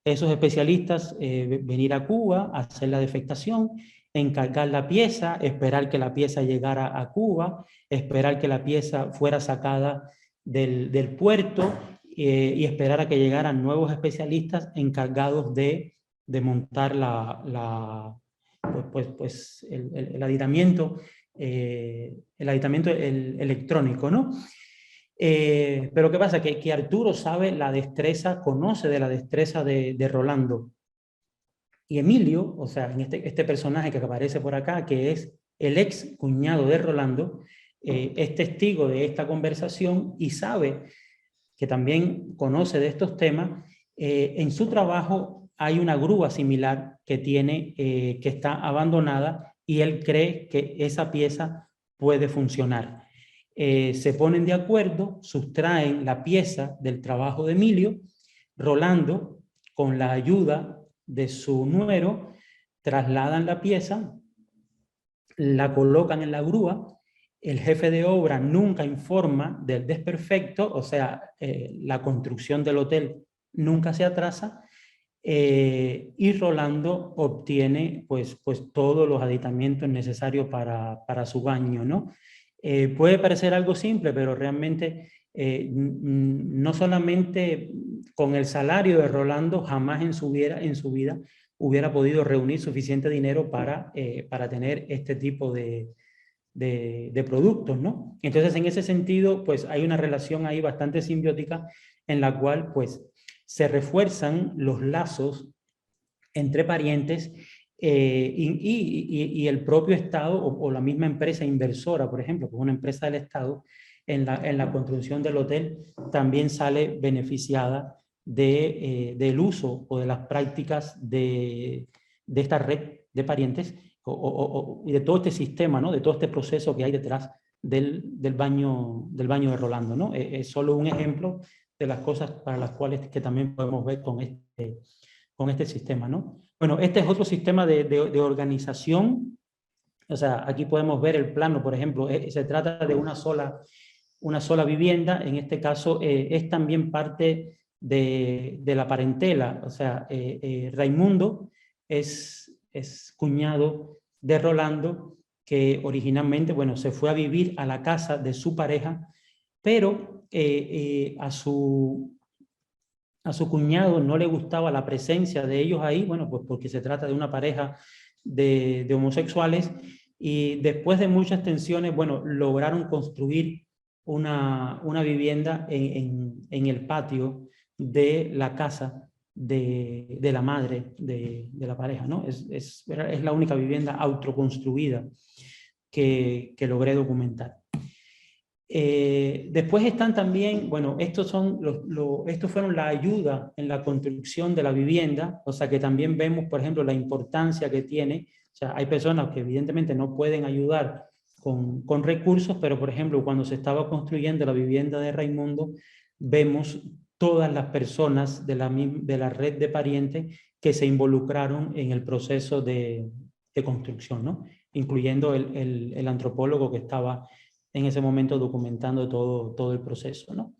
esos especialistas venir a Cuba, hacer la defectación, encargar la pieza, esperar que la pieza llegara a Cuba, esperar que la pieza fuera sacada del puerto y esperar a que llegaran nuevos especialistas encargados de montar el aditamiento, electrónico, ¿no? Pero ¿qué pasa? Que Arturo sabe la destreza, conoce de la destreza de Rolando. Y Emilio, o sea, en este personaje que aparece por acá, que es el ex cuñado de Rolando, es testigo de esta conversación y sabe que también conoce de estos temas. En su trabajo hay una grúa similar que está abandonada y él cree que esa pieza puede funcionar. Se ponen de acuerdo, sustraen la pieza del trabajo de Emilio, Rolando, con la ayuda de su nuero, trasladan la pieza, la colocan en la grúa, el jefe de obra nunca informa del desperfecto, o sea, la construcción del hotel nunca se atrasa, y Rolando obtiene pues todos los aditamientos necesarios para su baño, ¿no? Puede parecer algo simple, pero realmente no solamente con el salario de Rolando jamás en su vida hubiera podido reunir suficiente dinero para tener este tipo de productos, ¿no? Entonces, en ese sentido, pues hay una relación ahí bastante simbiótica en la cual, pues, se refuerzan los lazos entre parientes y el propio Estado o la misma empresa inversora, por ejemplo, que es una empresa del Estado, en la construcción del hotel, también sale beneficiada del uso o de las prácticas de esta red de parientes y de todo este sistema, ¿no? De todo este proceso que hay detrás del baño de Rolando, ¿no? Es solo un ejemplo de las cosas para las cuales que también podemos ver con este sistema, ¿no? Bueno, este es otro sistema de organización. O sea, aquí podemos ver el plano, por ejemplo, se trata de una sola vivienda. En este caso es también parte de la parentela. O sea, Raimundo es cuñado de Rolando, que originalmente, bueno, se fue a vivir a la casa de su pareja, pero a su cuñado no le gustaba la presencia de ellos ahí, bueno, pues porque se trata de una pareja de homosexuales, y después de muchas tensiones, bueno, lograron construir una vivienda en el patio de la casa de la madre de la pareja, ¿no? Es la única vivienda autoconstruida que logré documentar. Después están también, bueno, estos fueron la ayuda en la construcción de la vivienda, o sea que también vemos, por ejemplo, la importancia que tiene. O sea, hay personas que evidentemente no pueden ayudar con recursos, pero por ejemplo, cuando se estaba construyendo la vivienda de Raimundo, vemos todas las personas de la red de parientes que se involucraron en el proceso de construcción, ¿no? Incluyendo el antropólogo que estaba en ese momento documentando todo el proceso, ¿no?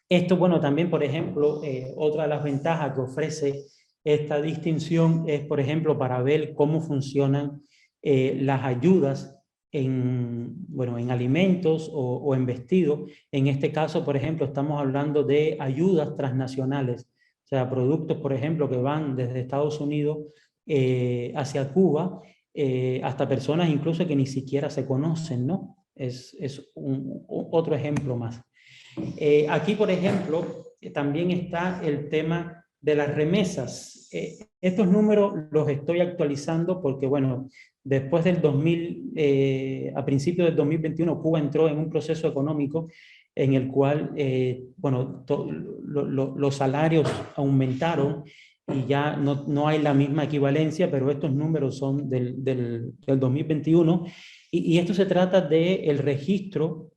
Esto, bueno, también, por ejemplo, otra de las ventajas que ofrece esta distinción es, por ejemplo, para ver cómo funcionan las ayudas en alimentos o en vestido. En este caso, por ejemplo, estamos hablando de ayudas transnacionales, o sea, productos, por ejemplo, que van desde Estados Unidos hacia Cuba, hasta personas incluso que ni siquiera se conocen, ¿no? Es otro ejemplo más. Aquí, por ejemplo, también está el tema de las remesas. Estos números los estoy actualizando porque, bueno, después del a principios del 2021, Cuba entró en un proceso económico en el cual, bueno, los salarios aumentaron y ya no hay la misma equivalencia, pero estos números son del 2021, y esto se trata del registro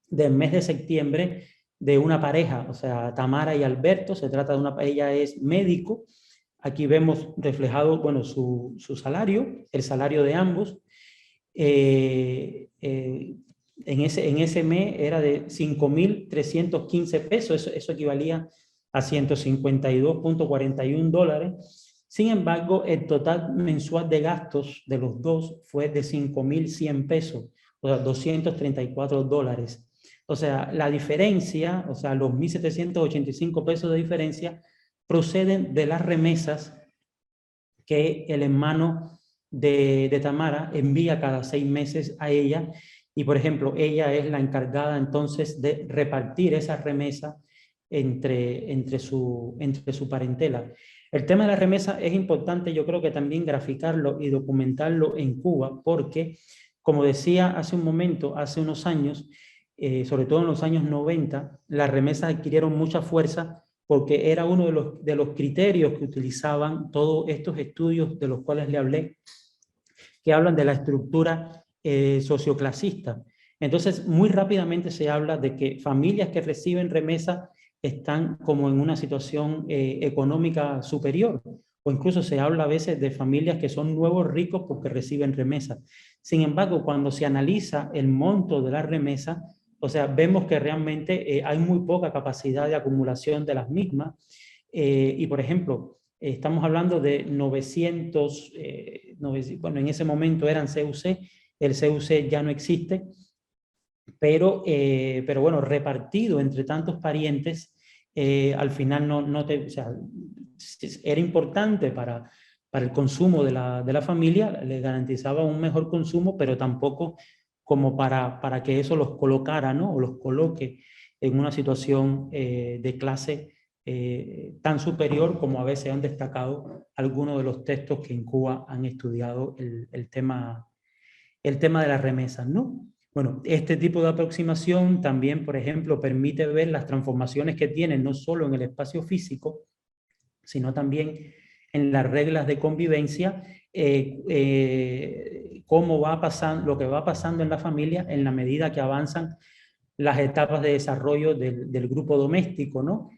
del mes de septiembre de una pareja, o sea, Tamara y Alberto. Se trata de ella es médico. Aquí vemos reflejado, bueno, su salario, el salario de ambos. En ese mes era de 5.315 pesos, eso equivalía a 152.41 dólares. Sin embargo, el total mensual de gastos de los dos fue de 5.100 pesos, o sea, 234 dólares. O sea, la diferencia, o sea, los 1.785 pesos de diferencia proceden de las remesas que el hermano de Tamara envía cada 6 meses a ella, y por ejemplo, ella es la encargada entonces de repartir esa remesa entre su parentela. El tema de la remesa es importante, yo creo que también graficarlo y documentarlo en Cuba, porque, como decía hace un momento, hace unos años, sobre todo en los años 90, las remesas adquirieron mucha fuerza porque era uno de los criterios que utilizaban todos estos estudios de los cuales le hablé, que hablan de la estructura socioclasista. Entonces, muy rápidamente se habla de que familias que reciben remesa están como en una situación económica superior, o incluso se habla a veces de familias que son nuevos ricos porque reciben remesa. Sin embargo, cuando se analiza el monto de la remesa, o sea, vemos que realmente hay muy poca capacidad de acumulación de las mismas. Y, por ejemplo, estamos hablando de 900, bueno, en ese momento eran CUC, el CUC ya no existe, pero bueno, repartido entre tantos parientes, al final o sea, era importante para el consumo de la familia, le garantizaba un mejor consumo, pero tampoco como para que eso los colocara, ¿no? O los coloque en una situación de clase tan superior como a veces han destacado algunos de los textos que en Cuba han estudiado el tema de las remesas, ¿no? Bueno, este tipo de aproximación también, por ejemplo, permite ver las transformaciones que tienen no solo en el espacio físico, sino también en las reglas de convivencia, cómo va pasando, lo que va pasando en la familia en la medida que avanzan las etapas de desarrollo del grupo doméstico, ¿no?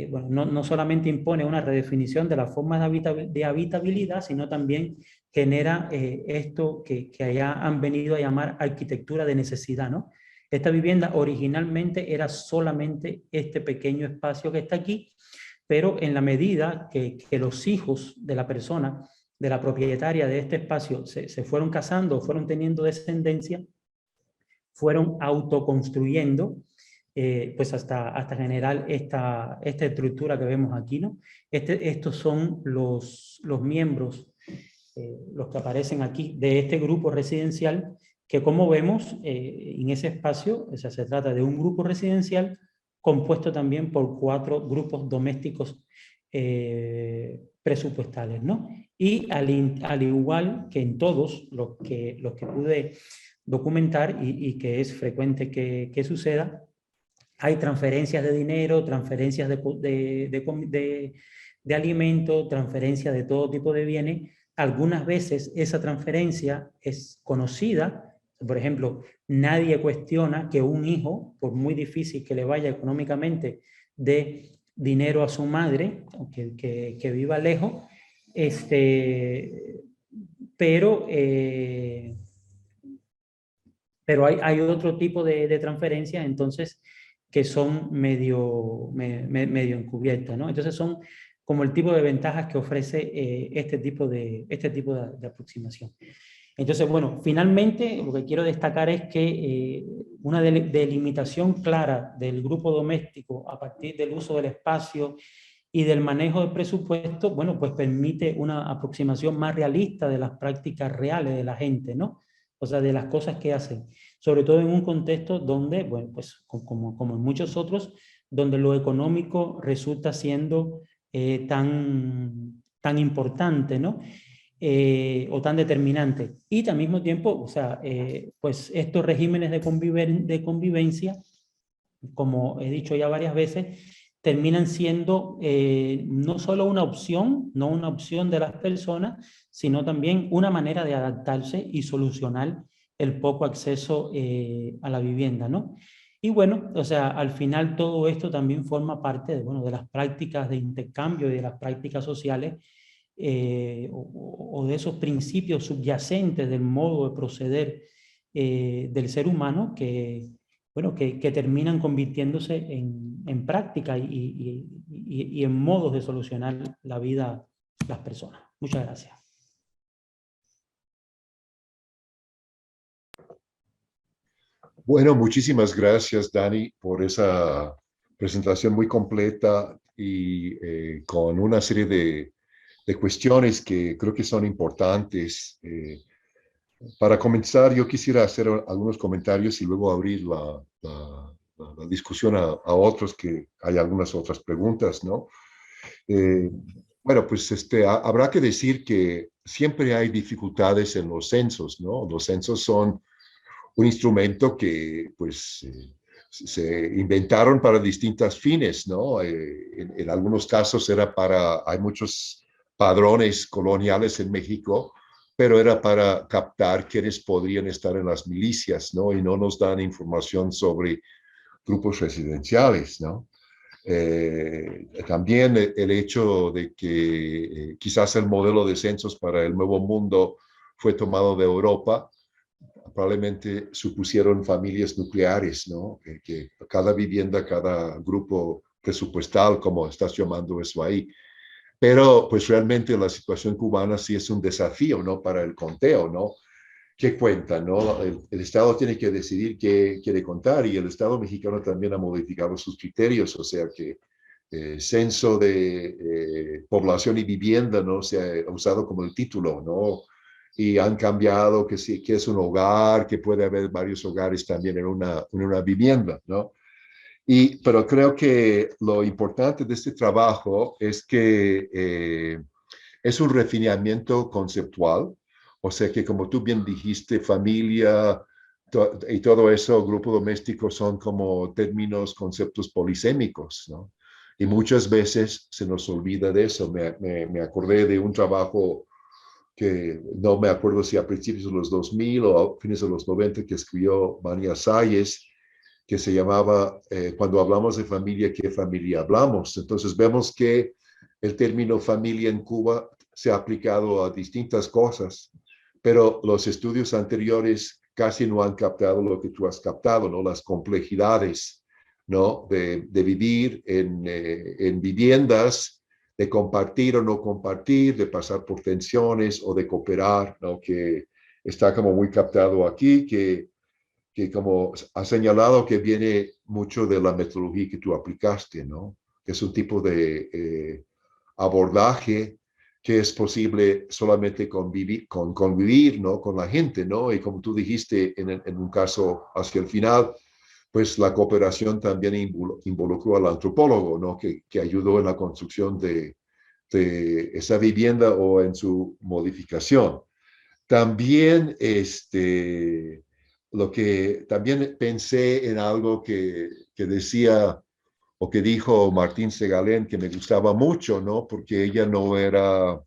Bueno, no solamente impone una redefinición de las formas de habitabilidad, sino también genera esto que allá han venido a llamar arquitectura de necesidad, ¿no? Esta vivienda originalmente era solamente este pequeño espacio que está aquí, pero en la medida que los hijos de la persona, de la propietaria de este espacio, se fueron casando, fueron teniendo descendencia, fueron autoconstruyendo, pues hasta generar esta estructura que vemos aquí, ¿no? Estos son los miembros, los que aparecen aquí, de este grupo residencial, que como vemos en ese espacio, o sea, se trata de un grupo residencial compuesto también por 4 grupos domésticos presupuestales, ¿no? Y al igual que en todos los que pude documentar y que es frecuente que suceda, hay transferencias de dinero, transferencias de alimentos, transferencias de todo tipo de bienes. Algunas veces esa transferencia es conocida. Por ejemplo, nadie cuestiona que un hijo, por muy difícil que le vaya económicamente, dé dinero a su madre, que viva lejos, pero hay otro tipo de transferencias, entonces, que son medio encubiertas, ¿no? Entonces son como el tipo de ventajas que ofrece este tipo de aproximación. Entonces, bueno, finalmente lo que quiero destacar es que una delimitación clara del grupo doméstico a partir del uso del espacio y del manejo del presupuesto, bueno, pues permite una aproximación más realista de las prácticas reales de la gente, ¿no? O sea, de las cosas que hacen, sobre todo en un contexto donde, bueno, pues como en muchos otros, donde lo económico resulta siendo tan importante, ¿no? O tan determinante. Y al mismo tiempo, o sea, pues estos regímenes de convivencia, como he dicho ya varias veces, terminan siendo no solo una opción, no una opción de las personas, sino también una manera de adaptarse y solucionar el poco acceso a la vivienda, ¿no? Y bueno, o sea, al final todo esto también forma parte de, bueno, de las prácticas de intercambio y de las prácticas sociales o de esos principios subyacentes del modo de proceder del ser humano que, bueno, que terminan convirtiéndose en práctica y en modos de solucionar la vida de las personas. Muchas gracias. Bueno, muchísimas gracias, Dani, por esa presentación muy completa y con una serie de cuestiones que creo que son importantes. Para comenzar, yo quisiera hacer algunos comentarios y luego abrir la discusión a otros, que hay algunas otras preguntas, ¿no? Eh, bueno, pues habrá que decir que siempre hay dificultades en los censos, ¿no? Los censos son un instrumento que, pues, se inventaron para distintos fines, ¿no? En algunos casos hay muchos padrones coloniales en México, pero era para captar quiénes podrían estar en las milicias, ¿no? Y no nos dan información sobre grupos residenciales, ¿no? También el hecho de que quizás el modelo de censos para el Nuevo Mundo fue tomado de Europa, probablemente supusieron familias nucleares, ¿no? Que cada vivienda, cada grupo presupuestal, como estás llamando eso ahí. Pero pues realmente la situación cubana sí es un desafío, ¿no? Para el conteo, ¿no? ¿Qué cuenta, no? El Estado tiene que decidir qué quiere contar y el Estado mexicano también ha modificado sus criterios, o sea que censo de población y vivienda no se ha usado como el título, ¿no? Y han cambiado que sí, que es un hogar, que puede haber varios hogares también en una vivienda, ¿no? Pero creo que lo importante de este trabajo es que es un refinamiento conceptual, o sea que como tú bien dijiste, familia y todo eso, grupo doméstico, son como términos, conceptos polisémicos, ¿no? Y muchas veces se nos olvida de eso. Me acordé de un trabajo que no me acuerdo si a principios de los 2000 o a fines de los 90 que escribió Mania Salles, que se llamaba Cuando hablamos de familia, ¿qué familia hablamos? Entonces vemos que el término familia en Cuba se ha aplicado a distintas cosas, pero los estudios anteriores casi no han captado lo que tú has captado, ¿no? Las complejidades, ¿no? De vivir en viviendas, de compartir o no compartir, de pasar por tensiones o de cooperar, ¿no? Que está como muy captado aquí, que como ha señalado que viene mucho de la metodología que tú aplicaste, ¿no? Que es un tipo de abordaje que es posible solamente convivir, ¿no? Con la gente, ¿no? Y como tú dijiste en un caso hacia el final, pues la cooperación también involucró al antropólogo, ¿no? Que ayudó en la construcción de esa vivienda o en su modificación. También, lo que también pensé en algo que decía o que dijo Martín Segalén, que me gustaba mucho, ¿no? Porque ella no era,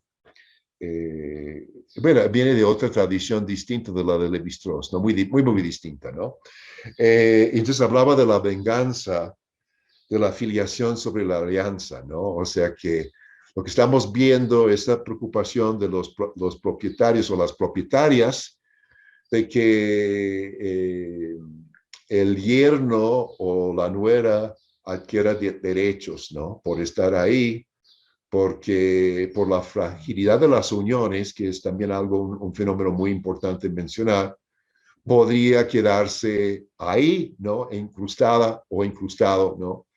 bueno, viene de otra tradición distinta de la de Lévi-Strauss, ¿no? Muy distinta, ¿no? Entonces hablaba de la venganza, de la filiación sobre la alianza, ¿no? O sea que lo que estamos viendo es la preocupación de los propietarios o las propietarias de que el yerno o la nuera adquiera derechos, ¿no? Por estar ahí, porque por la fragilidad de las uniones, que es también algo, un fenómeno muy importante mencionar, podría quedarse ahí, ¿no? Incrustada o incrustado, ¿no?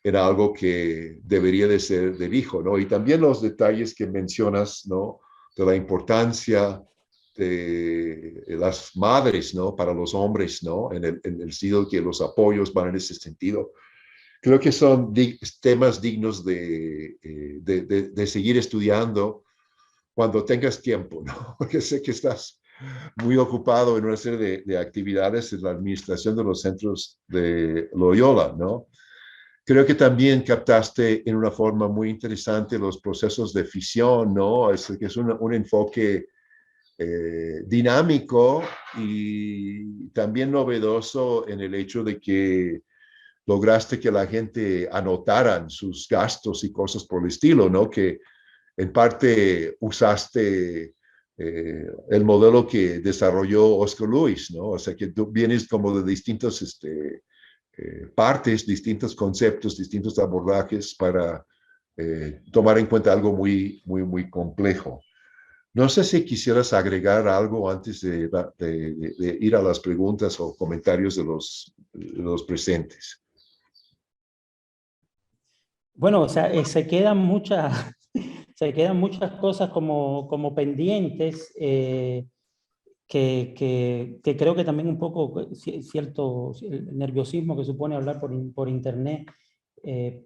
En algo que debería de ser del hijo, ¿no? Y también los detalles que mencionas, ¿no? De la importancia de las madres, ¿no? Para los hombres, ¿no? En el sentido que los apoyos van en ese sentido. Creo que son temas dignos de seguir estudiando cuando tengas tiempo, ¿no? Porque sé que estás muy ocupado en una serie de actividades en la administración de los centros de Loyola, ¿no? Creo que también captaste en una forma muy interesante los procesos de fisión, ¿no? Que es un enfoque dinámico y también novedoso en el hecho de que lograste que la gente anotaran sus gastos y cosas por el estilo, ¿no? Que en parte usaste el modelo que desarrolló Oscar Lewis, ¿no? O sea, que tú vienes como de distintos partes, distintos conceptos, distintos abordajes para tomar en cuenta algo muy complejo. No sé si quisieras agregar algo antes de ir a las preguntas o comentarios de los presentes. Bueno, o sea, se quedan muchas cosas como pendientes, que creo que también un poco cierto el nerviosismo que supone hablar por internet,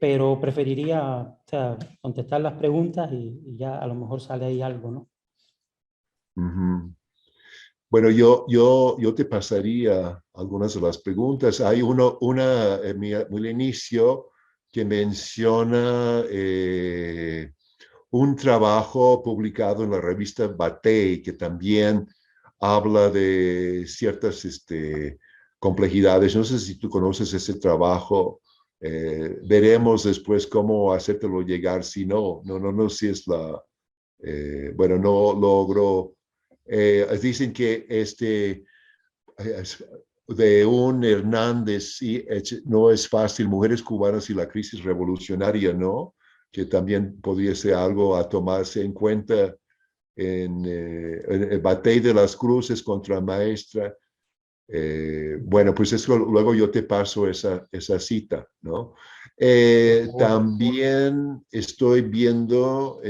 pero preferiría, o sea, contestar las preguntas y ya a lo mejor sale ahí algo, ¿no? Ujú. Bueno, yo te pasaría algunas de las preguntas. Hay una muy al inicio que menciona un trabajo publicado en la revista Batey que también habla de ciertas complejidades. No sé si tú conoces ese trabajo. Veremos después cómo hacértelo llegar. Si no, si es bueno, no logro. Dicen que de un Hernández, sí, no es fácil, mujeres cubanas y la crisis revolucionaria, ¿no? Que también podría ser algo a tomarse en cuenta en el Batey de las Cruces contra Maestra. Bueno, pues eso luego yo te paso esa cita, ¿no? Por favor. También estoy viendo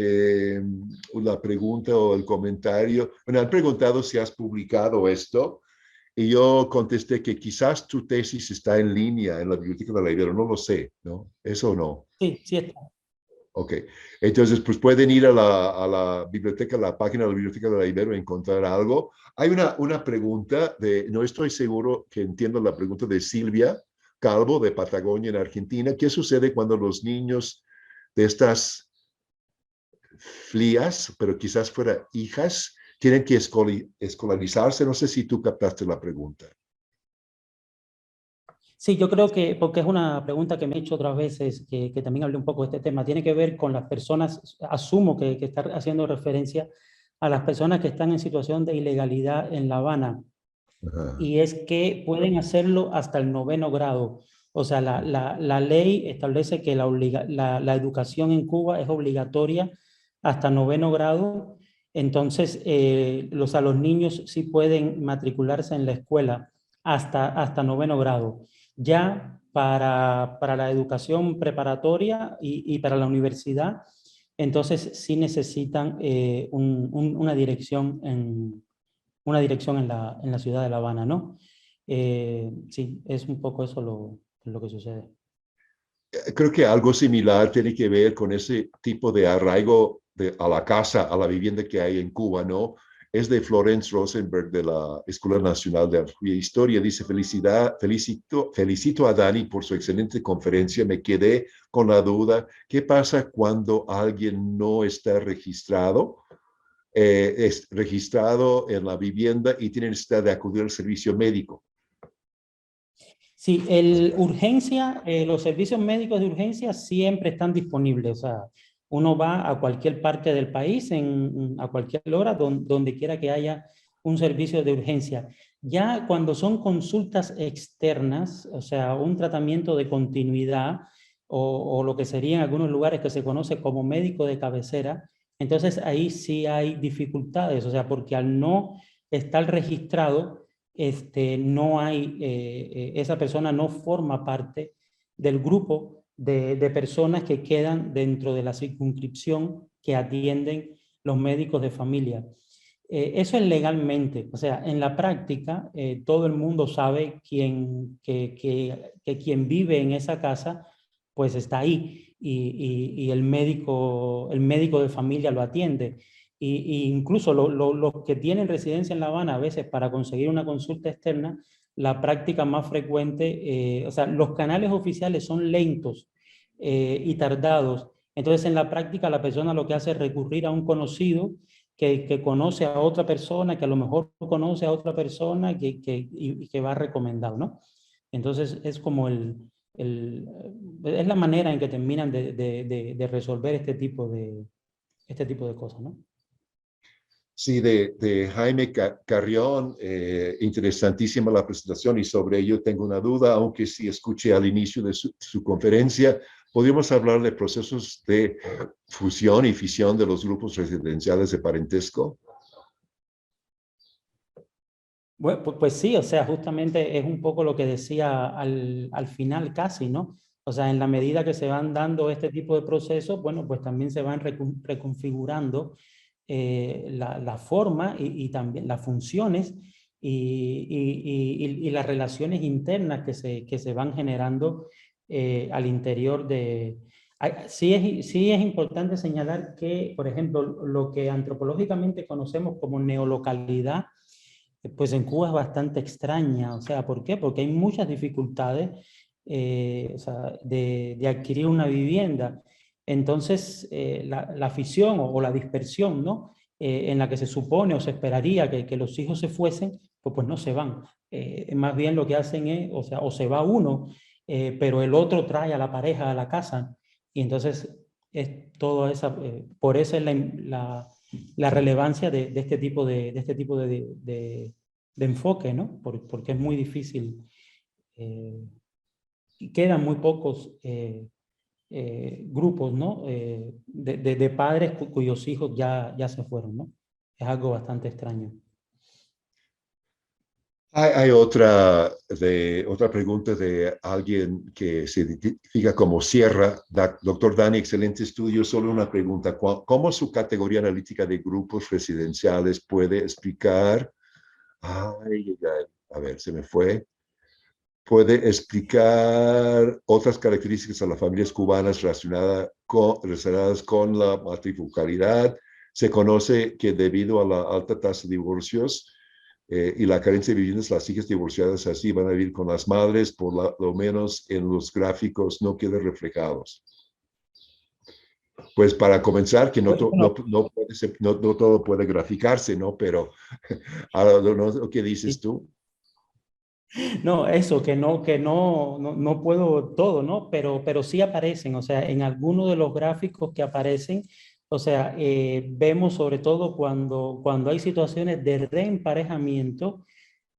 una pregunta o el comentario. Bueno, han preguntado si has publicado esto y yo contesté que quizás tu tesis está en línea en la Biblioteca de la Ibero, no lo sé, ¿no? Eso no. Sí, sí está. Ok, entonces pues pueden ir a la biblioteca, a la página de la Biblioteca de la Ibero y encontrar algo. Hay una pregunta no estoy seguro que entiendo la pregunta de Silvia Calvo de Patagonia en Argentina. ¿Qué sucede cuando los niños de estas FLIAS, pero quizás fuera hijas, tienen que escolarizarse? No sé si tú captaste la pregunta. Sí, yo creo que, porque es una pregunta que me he hecho otras veces, que también hablé un poco de este tema, tiene que ver con las personas, asumo que está haciendo referencia a las personas que están en situación de ilegalidad en La Habana, Ajá. y es que pueden hacerlo hasta el 9º grado. O sea, la ley establece que la educación en Cuba es obligatoria hasta 9º grado, entonces los niños sí pueden matricularse en la escuela hasta 9º grado. Ya para la educación preparatoria y para la universidad, entonces sí necesitan una dirección en la ciudad de La Habana, ¿no? Sí, es un poco eso lo que sucede. Creo que algo similar tiene que ver con ese tipo de arraigo a la casa, a la vivienda que hay en Cuba, ¿no? Es de Florence Rosenberg de la Escuela Nacional de Historia. Dice, felicito a Dani por su excelente conferencia. Me quedé con la duda, ¿qué pasa cuando alguien no está registrado? Es registrado en la vivienda y tiene necesidad de acudir al servicio médico. Sí, los servicios médicos de urgencia siempre están disponibles. O sea, uno va a cualquier parte del país, a cualquier hora, donde quiera que haya un servicio de urgencia. Ya cuando son consultas externas, o sea, un tratamiento de continuidad, o lo que sería en algunos lugares que se conoce como médico de cabecera, entonces ahí sí hay dificultades. O sea, porque al no estar registrado, no hay, esa persona no forma parte del grupo de personas que quedan dentro de la circunscripción que atienden los médicos de familia. Eso es legalmente, o sea, en la práctica todo el mundo sabe que quien vive en esa casa pues está ahí y el médico de familia lo atiende. Y incluso los que tienen residencia en La Habana, a veces para conseguir una consulta externa, la práctica más frecuente, o sea, los canales oficiales son lentos, y tardados. Entonces, en la práctica, la persona lo que hace es recurrir a un conocido que conoce a otra persona, que a lo mejor conoce a otra persona y que va recomendado, ¿no? Entonces, es como es la manera en que terminan de resolver este tipo de cosas, ¿no? Sí, de Jaime Carrión, interesantísima la presentación y sobre ello tengo una duda, aunque sí escuché al inicio de su conferencia, ¿podríamos hablar de procesos de fusión y fisión de los grupos residenciales de parentesco? Bueno, pues sí, o sea, justamente es un poco lo que decía al final casi, ¿no? O sea, en la medida que se van dando este tipo de procesos, bueno, pues también se van reconfigurando la forma y también las funciones y las relaciones internas que se van generando al interior de... Sí es importante señalar que, por ejemplo, lo que antropológicamente conocemos como neolocalidad, pues en Cuba es bastante extraña. O sea, ¿por qué? Porque hay muchas dificultades o sea, de adquirir una vivienda. Entonces, la fisión o la dispersión, ¿no? En la que se supone o se esperaría que los hijos se fuesen, pues no se van. Más bien lo que hacen es, o sea, o se va uno, pero el otro trae a la pareja a la casa. Y entonces es toda esa, por eso es la relevancia de este tipo de enfoque, ¿no? Porque es muy difícil. Quedan muy pocos grupos, ¿no? De padres cuyos hijos ya se fueron, ¿no? Es algo bastante extraño. Hay otra pregunta de alguien que se identifica como Sierra. Doctor Dani, excelente estudio. Solo una pregunta. ¿Cómo su categoría analítica de grupos residenciales puede explicar? Ay, a ver, se me fue. Puede explicar otras características de las familias cubanas relacionadas con la matrifocalidad. Se conoce que debido a la alta tasa de divorcios, y la carencia de viviendas, las hijas divorciadas así van a vivir con las madres, por lo menos en los gráficos no quedan reflejados. Pues para comenzar, que no todo puede graficarse, ¿no? Pero, ¿qué dices tú? No, eso, que no puedo todo, ¿no? Pero sí aparecen, o sea, en algunos de los gráficos que aparecen, o sea, vemos sobre todo cuando hay situaciones de reemparejamiento,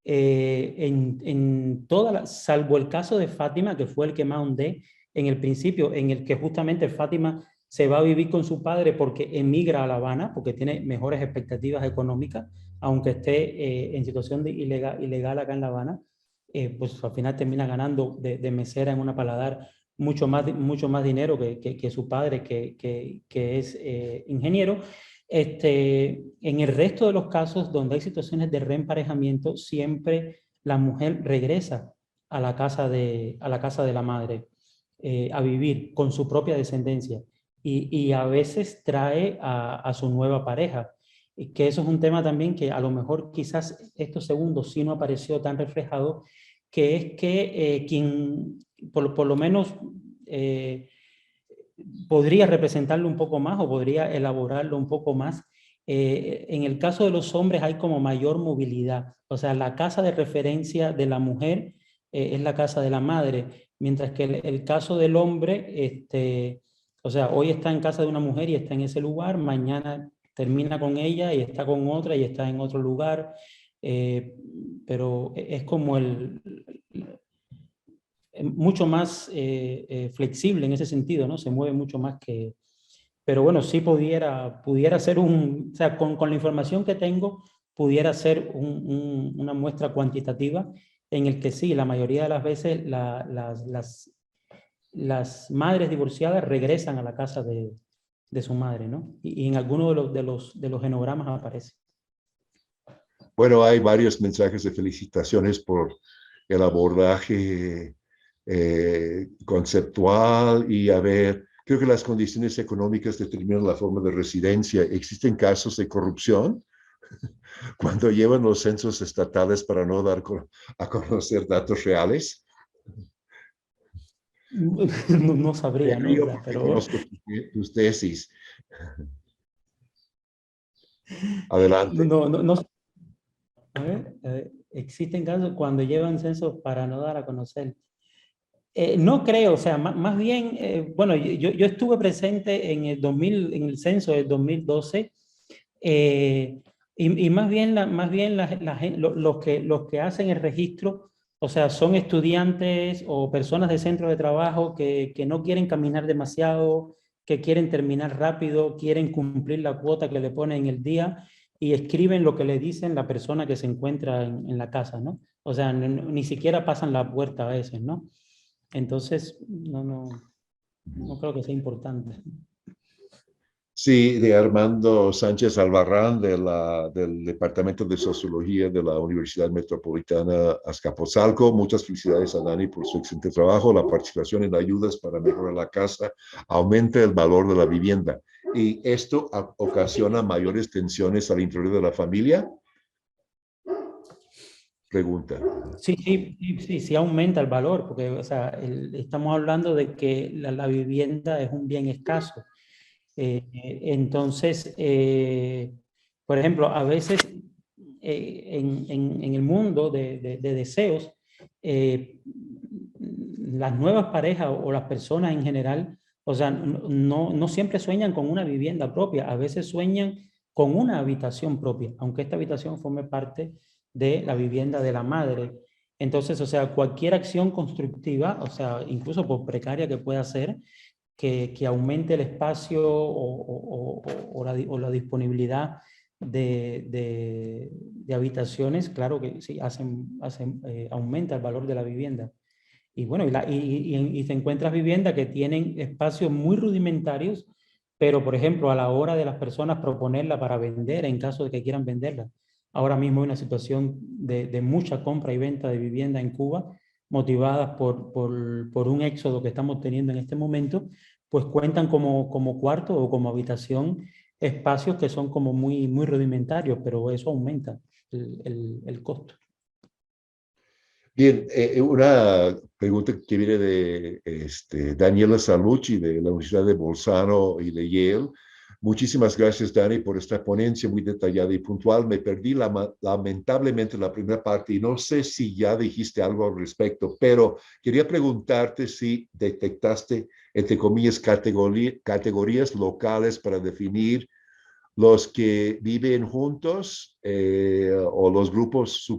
en salvo el caso de Fátima, que fue el que más ahondé en el principio, en el que justamente Fátima se va a vivir con su padre porque emigra a La Habana, porque tiene mejores expectativas económicas, aunque esté en situación de ilegal acá en La Habana, pues al final termina ganando de mesera en una paladar mucho más dinero que su padre, que es ingeniero. En el resto de los casos donde hay situaciones de reemparejamiento, siempre la mujer regresa a la casa de la madre a vivir con su propia descendencia y a veces trae a su nueva pareja. Y que eso es un tema también que a lo mejor quizás estos segundos sí no apareció tan reflejado, que es que quien por lo menos podría representarlo un poco más o podría elaborarlo un poco más. En el caso de los hombres hay como mayor movilidad, o sea, la casa de referencia de la mujer es la casa de la madre, mientras que el caso del hombre, o sea, hoy está en casa de una mujer y está en ese lugar, mañana termina con ella y está con otra y está en otro lugar, pero es como mucho más flexible en ese sentido, ¿no? Se mueve mucho más que... Pero bueno, sí pudiera ser o sea, con la información que tengo, pudiera ser una muestra cuantitativa en el que sí, la mayoría de las veces las madres divorciadas regresan a la casa de su madre, ¿no? Y en alguno de los genogramas aparece. Bueno, hay varios mensajes de felicitaciones por el abordaje conceptual y a ver, creo que las condiciones económicas determinan la forma de residencia. ¿Existen casos de corrupción cuando llevan los censos estatales para no dar a conocer datos reales? No sabría, Me ¿no? O río sea, porque pero conozco tus tesis. Adelante. no. A ver, existen casos cuando llevan censos para no dar a conocer. No creo, o sea, más bien, bueno, yo estuve presente en el 2000, en el censo del 2012, y más bien, los que hacen el registro, o sea, son estudiantes o personas de centro de trabajo que no quieren caminar demasiado, que quieren terminar rápido, quieren cumplir la cuota que le ponen en el día y escriben lo que le dicen la persona que se encuentra en la casa, ¿no? O sea, ni siquiera pasan la puerta a veces, ¿no? Entonces, no creo que sea importante. Sí, de Armando Sánchez Albarrán del Departamento de Sociología de la Universidad Metropolitana Azcapotzalco. Muchas felicidades a Dani por su excelente trabajo. La participación en ayudas para mejorar la casa aumenta el valor de la vivienda y esto ocasiona mayores tensiones al interior de la familia. Pregunta. Sí aumenta el valor, porque o sea, estamos hablando de que la vivienda es un bien escaso. Entonces, por ejemplo, a veces en el mundo de deseos, las nuevas parejas o las personas en general, o sea, no siempre sueñan con una vivienda propia, a veces sueñan con una habitación propia, aunque esta habitación forme parte de la vivienda de la madre. Entonces, o sea, cualquier acción constructiva, o sea, incluso por precaria que pueda ser, que aumente el espacio o la disponibilidad de habitaciones, claro que sí, aumenta el valor de la vivienda. Y bueno, y te encuentras viviendas que tienen espacios muy rudimentarios, pero por ejemplo, a la hora de las personas proponerla para vender, en caso de que quieran venderla. Ahora mismo hay una situación de mucha compra y venta de vivienda en Cuba, motivadas por un éxodo que estamos teniendo en este momento, pues cuentan como cuarto o como habitación espacios que son como muy rudimentarios, pero eso aumenta el costo. Bien, una pregunta que viene de Daniela Salucci de la Universidad de Bolzano y de Yale. Muchísimas gracias, Dani, por esta ponencia muy detallada y puntual. Me perdí lamentablemente la primera parte y no sé si ya dijiste algo al respecto, pero quería preguntarte si detectaste, entre comillas, categorías locales para definir los que viven juntos o los grupos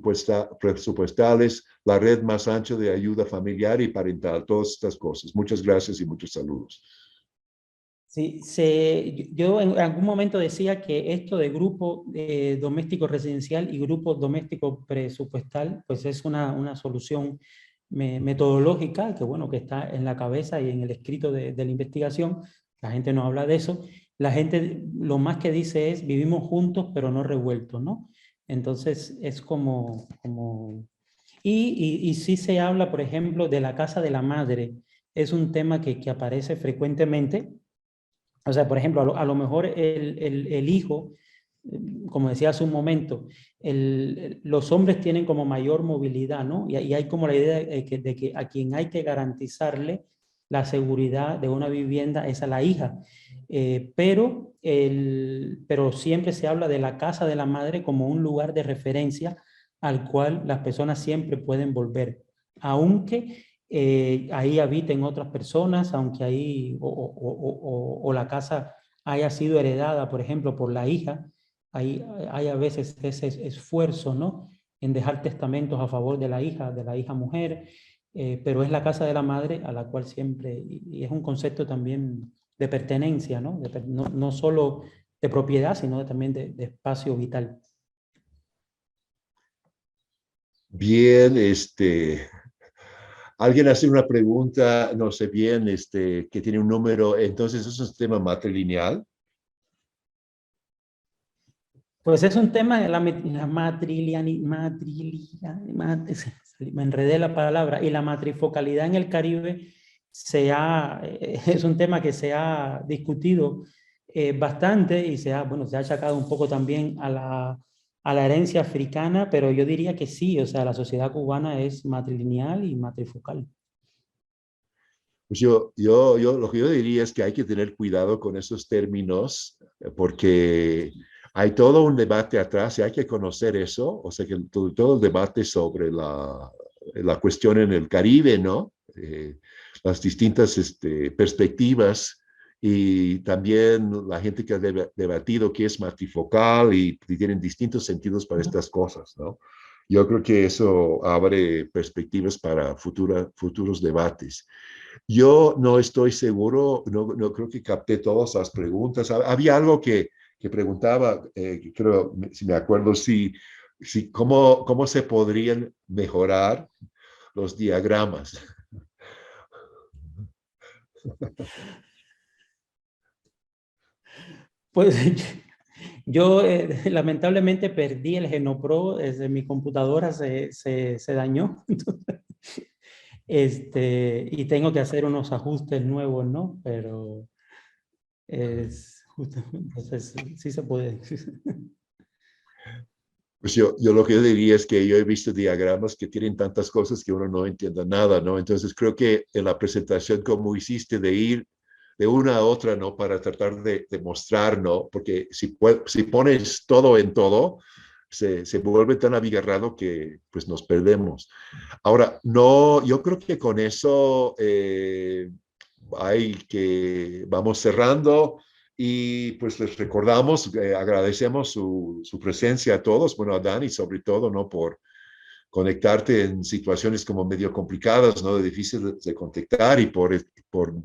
presupuestales, la red más ancha de ayuda familiar y parental, todas estas cosas. Muchas gracias y muchos saludos. Sí, yo en algún momento decía que esto de grupo doméstico residencial y grupo doméstico presupuestal, pues es una solución metodológica que, bueno, que está en la cabeza y en el escrito de la investigación. La gente no habla de eso. La gente lo más que dice es vivimos juntos pero no revueltos, ¿no? Entonces es y sí se habla, por ejemplo, de la casa de la madre. Es un tema que aparece frecuentemente. O sea, por ejemplo, a lo mejor el hijo, como decía hace un momento, los hombres tienen como mayor movilidad, ¿no? Y hay como la idea de que a quien hay que garantizarle la seguridad de una vivienda es a la hija. Pero siempre se habla de la casa de la madre como un lugar de referencia al cual las personas siempre pueden volver, aunque ahí habiten otras personas, aunque ahí o la casa haya sido heredada, por ejemplo, por la hija, hay a veces ese esfuerzo, ¿no? En dejar testamentos a favor de la hija mujer, pero es la casa de la madre a la cual siempre, y es un concepto también de pertenencia, ¿no? No solo de propiedad, sino también de espacio vital. Bien, alguien hace una pregunta, no sé bien, que tiene un número, entonces es un sistema matrilineal. Pues es un tema de me enredé la palabra, y la matrifocalidad en el Caribe es un tema que se ha discutido bastante y se ha achacado un poco también a la herencia africana, pero yo diría que sí, o sea, la sociedad cubana es matrilineal y matrifocal. Pues lo que yo diría es que hay que tener cuidado con esos términos porque hay todo un debate atrás y hay que conocer eso, o sea que todo el debate sobre la cuestión en el Caribe, ¿no? Las distintas perspectivas y también la gente que ha debatido qué es matrifocal y tienen distintos sentidos para estas cosas, ¿no? Yo creo que eso abre perspectivas para futuros debates. Yo no estoy seguro, no creo que capté todas las preguntas. Había algo que preguntaba, creo, si me acuerdo, cómo se podrían mejorar los diagramas. Pues yo lamentablemente perdí el GenoPro, desde mi computadora se dañó. Y tengo que hacer unos ajustes nuevos, ¿no? Pero entonces sí se puede. Pues yo lo que yo diría es que yo he visto diagramas que tienen tantas cosas que uno no entiende nada, ¿no? Entonces creo que en la presentación como hiciste de ir de una a otra, ¿no? Para tratar de mostrar, ¿no? Porque si pones todo en todo, se vuelve tan abigarrado que pues nos perdemos. Ahora, no, yo creo que con eso vamos cerrando y pues les recordamos, agradecemos su presencia a todos, bueno, a Dani sobre todo, ¿no? Por conectarte en situaciones como medio complicadas, ¿no? Difíciles de contactar y por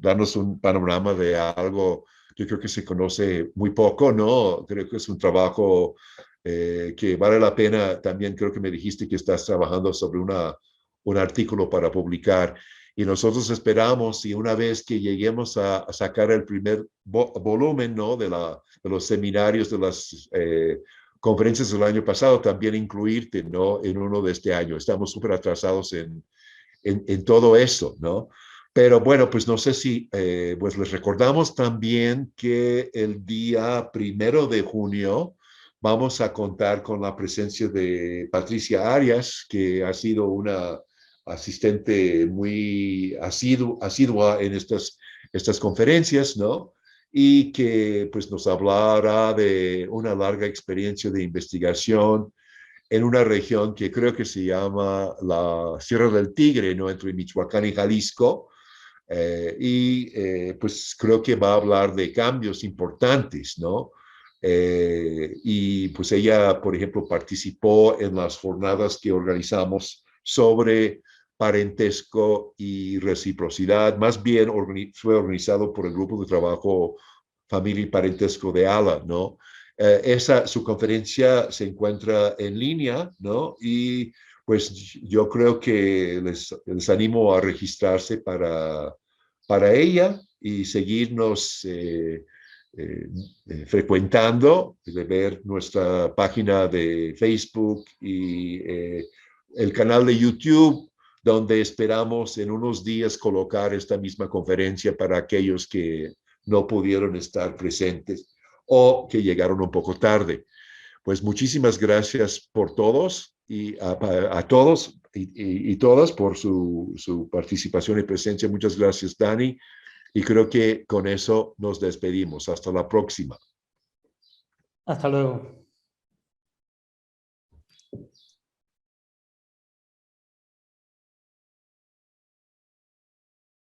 darnos un panorama de algo que creo que se conoce muy poco, ¿no? Creo que es un trabajo que vale la pena. También creo que me dijiste que estás trabajando sobre un artículo para publicar y nosotros esperamos y una vez que lleguemos a sacar el primer volumen, ¿no? De los seminarios, de las conferencias del año pasado, también incluirte, ¿no? En uno de este año. Estamos súper atrasados en todo eso, ¿no? Pero bueno, pues no sé si, pues les recordamos también que el día 1 de junio vamos a contar con la presencia de Patricia Arias, que ha sido una asistente muy asidua en estas conferencias, ¿no? Y que pues nos hablará de una larga experiencia de investigación en una región que creo que se llama la Sierra del Tigre, ¿no? Entre Michoacán y Jalisco. Pues creo que va a hablar de cambios importantes, ¿no? Y pues ella, por ejemplo, participó en las jornadas que organizamos sobre parentesco y reciprocidad. Más bien fue organizado por el grupo de trabajo Familia y Parentesco de ALA, ¿no? Su conferencia se encuentra en línea, ¿no? Y pues yo creo que les animo a registrarse para ella y seguirnos frecuentando, de ver nuestra página de Facebook y el canal de YouTube, donde esperamos en unos días colocar esta misma conferencia para aquellos que no pudieron estar presentes o que llegaron un poco tarde. Pues muchísimas gracias por todos y a todos y todas por su participación y presencia. Muchas gracias, Dani. Y creo que con eso nos despedimos. Hasta la próxima. Hasta luego.